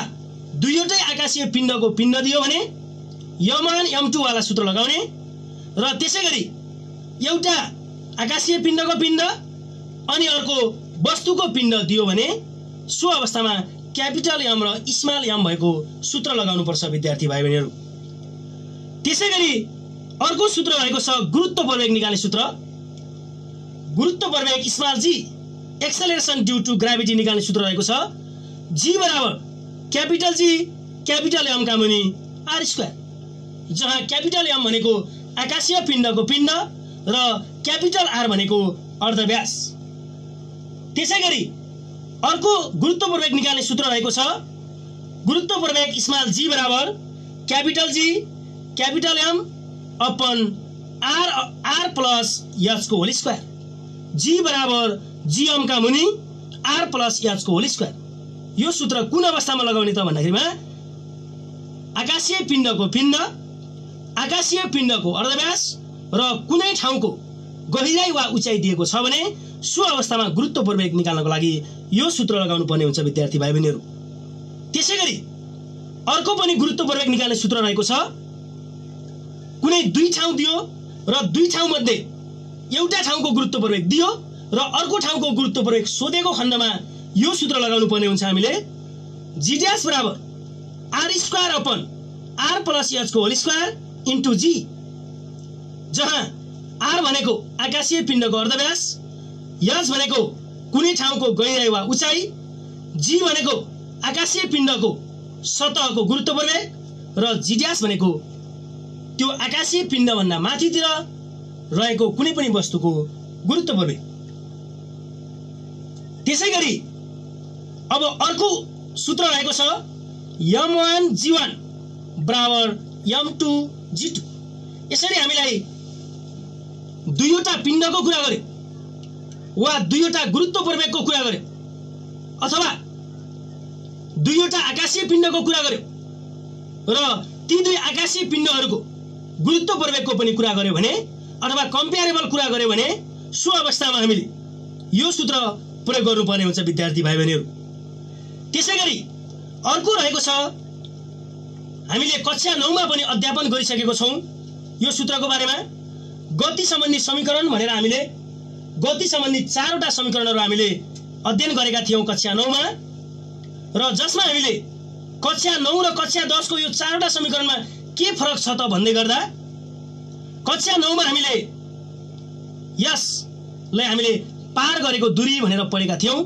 दुईवटै आकाशीय पिण्डको पिण्ड दियो भने M1 M2 वाला सूत्र लगाउने र त्यसैगरी एउटा आकाशीय पिण्डको पिण्ड अनि अर्को वस्तुको पिण्ड दियो भने सो अवस्थामा क्यापिटल एम र स्मल एम भएको सूत्र लगाउनुपर्छ विद्यार्थी भाइ बहिनीहरू। त्यसैगरी अर्को सूत्र रहेको छ गुरुत्व प्रवेग निकाल्ने सूत्र। गुरुत्व प्रवेग small g acceleration due to gravity निकाल्ने सूत्र रहेको छ जी बराबर क्यापिटल जी क्यापिटल एम का मुनि आर स्क्वायर, जहाँ क्यापिटल एम भनेको आकाशीय पिण्डको पिण्ड र क्यापिटल आर भनेको अर्धव्यास। त्यसैगरी अर्को गुरुत्व प्रवेग निकाल्ने सूत्र रहेको छ गुरुत्व प्रवेग स्मल जी बराबर capital G capital M upon R R plus H को होल स्क्वायर, जी बराबर जी एम का मुनि आर प्लस एच को होल स्क्वायर। यो सूत्र कुन अवस्थामा लगाउने त भन्दाखेरिमा आकाशीय पिण्डको पिण्ड आकाशीय पिण्डको अर्धव्यास र कुनै ठाउँको गहिराई वा उचाइ दिएको छ भने सो अवस्थामा गुरुत्व प्रवेग निकाल्नको लागि यो सूत्र लगाउनु पर्ने हुन्छ विद्यार्थी भाइ बहिनीहरू। त्यसैगरी अर्को पनि गुरुत्व प्रवेग निकाल्ने सूत्र रहेको छ कुनै दुई ठाउँ दियो र दुई ठाउँ मध्ये एउटा ठाउँको गुरुत्व प्रवेग दियो र अर्को ठाउँको गुरुत्व प्रवेग सोधेको खण्डमा यो सूत्र लगाउनु पर्ने हुन्छ हामीले जी ड्याश बराबर R square upon R plus H को होल स्क्वायर इन्टु जी, जहाँ आर भनेको आकाशीय पिण्डको अर्धव्यास, एच भनेको कुनै ठाउँको गहिराई वा उचाइ, जी भनेको आकाशीय पिण्डको सतहको गुरुत्व प्रवेग र जी ड्याश भनेको त्यो आकाशीय पिण्डभन्दा माथितिर रहेको कुनै पनि वस्तुको गुरुत्व प्रवेग। त्यसैगरी अब अर्को सूत्र रहेको छ m1 g1 बराबर m2 g2। यसरी हामीलाई दुईवटा पिण्डको कुरा गरे वा दुईवटा गुरुत्व प्रवेगको कुरा गरे अथवा दुईवटा आकाशीय पिण्डको कुरा गर्यो र ती दुई आकाशीय पिण्डहरूको गुरुत्व प्रवेगको पनि कुरा गर्यो भने अथवा कम्पेरेबल कुरा गर्यो भने सो अवस्थामा हामीले यो सूत्र प्रयोग गर्नुपर्ने हुन्छ विद्यार्थी भाइ बहिनीहरू। त्यसैगरी अर्को रहेको छ हामीले कक्षा 9 मा पनि अध्यापन गरिसकेको छौं यो सूत्रको बारेमा गति सम्बन्धी समीकरण भनेर हामीले गति सम्बन्धी 4वटा समीकरणहरू हामीले अध्ययन गरेका थियौं कक्षा 9 मा, र जसमा हामीले कक्षा 9 र कक्षा 10 को यो 4वटा समीकरणमा के फरक छ त भन्दै गर्दा कक्षा 9 मा हामीले यसलाई हामीले पार गरेको दूरी भनेर पढेका थियौं,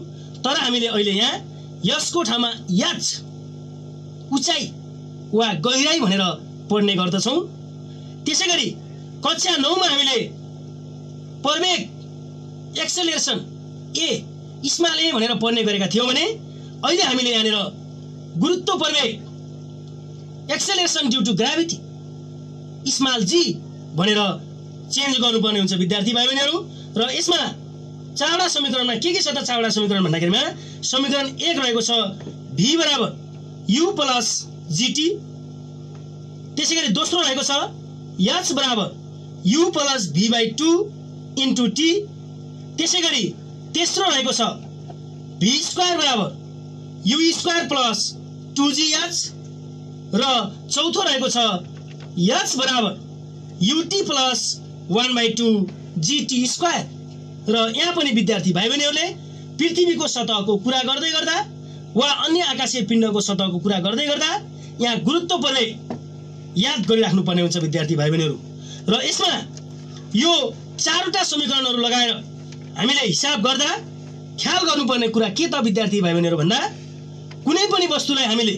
तर हामीले अहिले यहाँ यसको ठाउँमा याच उचाइ वा गहिराई भनेर पढ्ने गर्दछौं। त्यसैगरी कक्षा 9 मा हामीले प्रवेग एक्सेलरेसन ए स्मल ए भनेर पढ्ने गरेका थियौं भने अहिले हामीले यहाँनिर गुरुत्व प्रवेग acceleration due to gravity small g भनेर चेन्ज गर्नुपर्ने हुन्छ विद्यार्थी भाइ बहिनीहरू। र यसमा 4वटा समीकरणमा के छ त 4वटा समीकरण भन्दाखेरिमा समीकरण 1 रहेको छ v बराबर u प्लस gt, त्यसैगरी दोस्रो रहेको छ h बराबर u plus v/2 into t, त्यसैगरी तेस्रो रहेको छ v स्क्वायर बराबर u स्क्वायर प्लस 2gh, र चौथो रहेको छ h बराबर ut प्लस 1/2 gt स्क्वायर। र यहाँ पनि विद्यार्थी भाइ बहिनीहरूले पृथ्वीको सतहको कुरा गर्दै गर्दा वा अन्य आकाशीय पिण्डको सतहको कुरा गर्दै गर्दा यहाँ गुरुत्व प्रवेग याद गरिराख्नु पर्ने हुन्छ विद्यार्थी भाइ बहिनीहरू। र यसमा यो 4वटा समीकरणहरू लगाएर हामीले हिसाब गर्दा ख्याल गर्नुपर्ने कुरा के त विद्यार्थी भाइ बहिनीहरू भन्दा कुनै पनि वस्तुलाई हामीले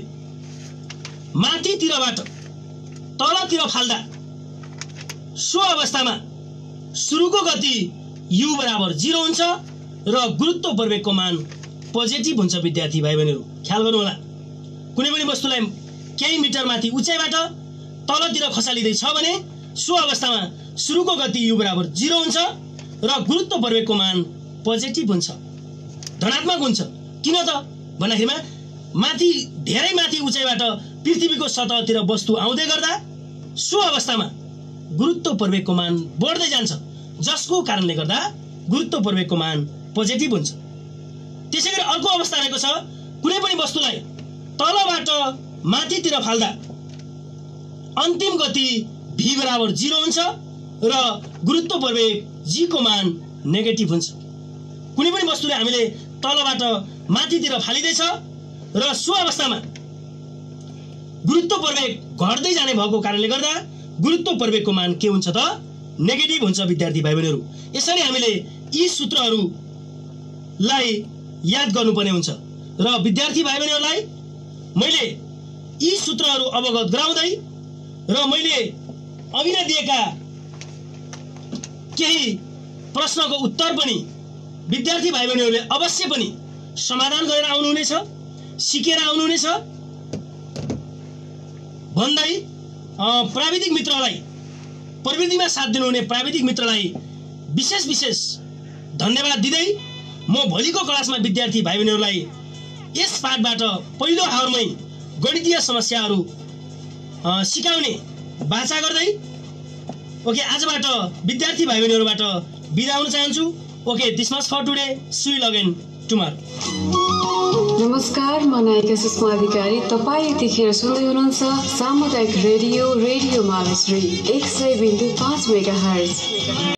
माथितिरबाट तलतिर फाल्दा सो अवस्थामा सुरुको गति u बराबर 0 हुन्छ र गुरुत्व प्रवेगको मान पोजिटिभ हुन्छ विद्यार्थी भाइ बहिनीहरू। ख्याल गर्नु होला, कुनै पनि वस्तुलाई केही मिटर माथि उचाइबाट तलतिर खसालिँदै छ भने सो अवस्थामा सुरुको गति u बराबर 0 हुन्छ र गुरुत्व प्रवेगको मान पोजिटिभ हुन्छ, धनात्मक हुन्छ। किन त भन्दाखेरिमा माथि धेरै माथि उचाइबाट पृथ्वीको सतहतिर वस्तु आउँदै गर्दा सो अवस्थामा गुरुत्व प्रवेगको मान बढ्दै जान्छ, जसको कारणले गर्दा गुरुत्व प्रवेगको मान पोजिटिभ हुन्छ। त्यसैगरी अर्को अवस्था रहेको छ कुनै पनि वस्तुलाई तलबाट माथितिर फाल्दा अन्तिम गति v बराबर 0 हुन्छ र गुरुत्व प्रवेग g को मान नेगेटिभ हुन्छ। कुनै पनि वस्तुले हामीले तलबाट माथितिर फालिँदैछ र सो अवस्थामा गुरुत्व प्रवेग घट्दै जाने भएको कारणले गर्दा गुरुत्व प्रवेगको मान के हुन्छ त नेगेटिभ हुन्छ विद्यार्थी भाइ बहिनीहरू। यसरी हामीले यी सूत्रहरूलाई याद गर्नुपर्ने हुन्छ र विद्यार्थी भाइ बहिनीहरूलाई मैले यी सूत्रहरू अवगत गराउँदै र मैले अघि नै दिएका केही प्रश्नको उत्तर पनि विद्यार्थी भाइ बहिनीहरूले अवश्य पनि समाधान गरेर आउनुहुनेछ, सिकेर आउनुहुनेछ भन्दै प्राविधिक मित्रलाई, प्रविधिमा साथ दिनुहुने प्राविधिक मित्रलाई विशेष धन्यवाद दिँदै म भोलिको क्लासमा विद्यार्थी भाइ बहिनीहरूलाई यस पाठबाट पहिलो हाउरमै गणितीय समस्याहरू सिकाउने बाचा गर्दै ओके आजबाट विद्यार्थी भाइ बहिनीहरूबाट बिदा हुन चाहन्छु। Okay, this much for today, see you again tomorrow. नमस्कार, म नायिका सुषमा अधिकारी। तपाईँ यतिखेर सुन्दै हुनुहुन्छ सामुदायिक रेडियो मालश्री 100.5 मेगाहर्ज।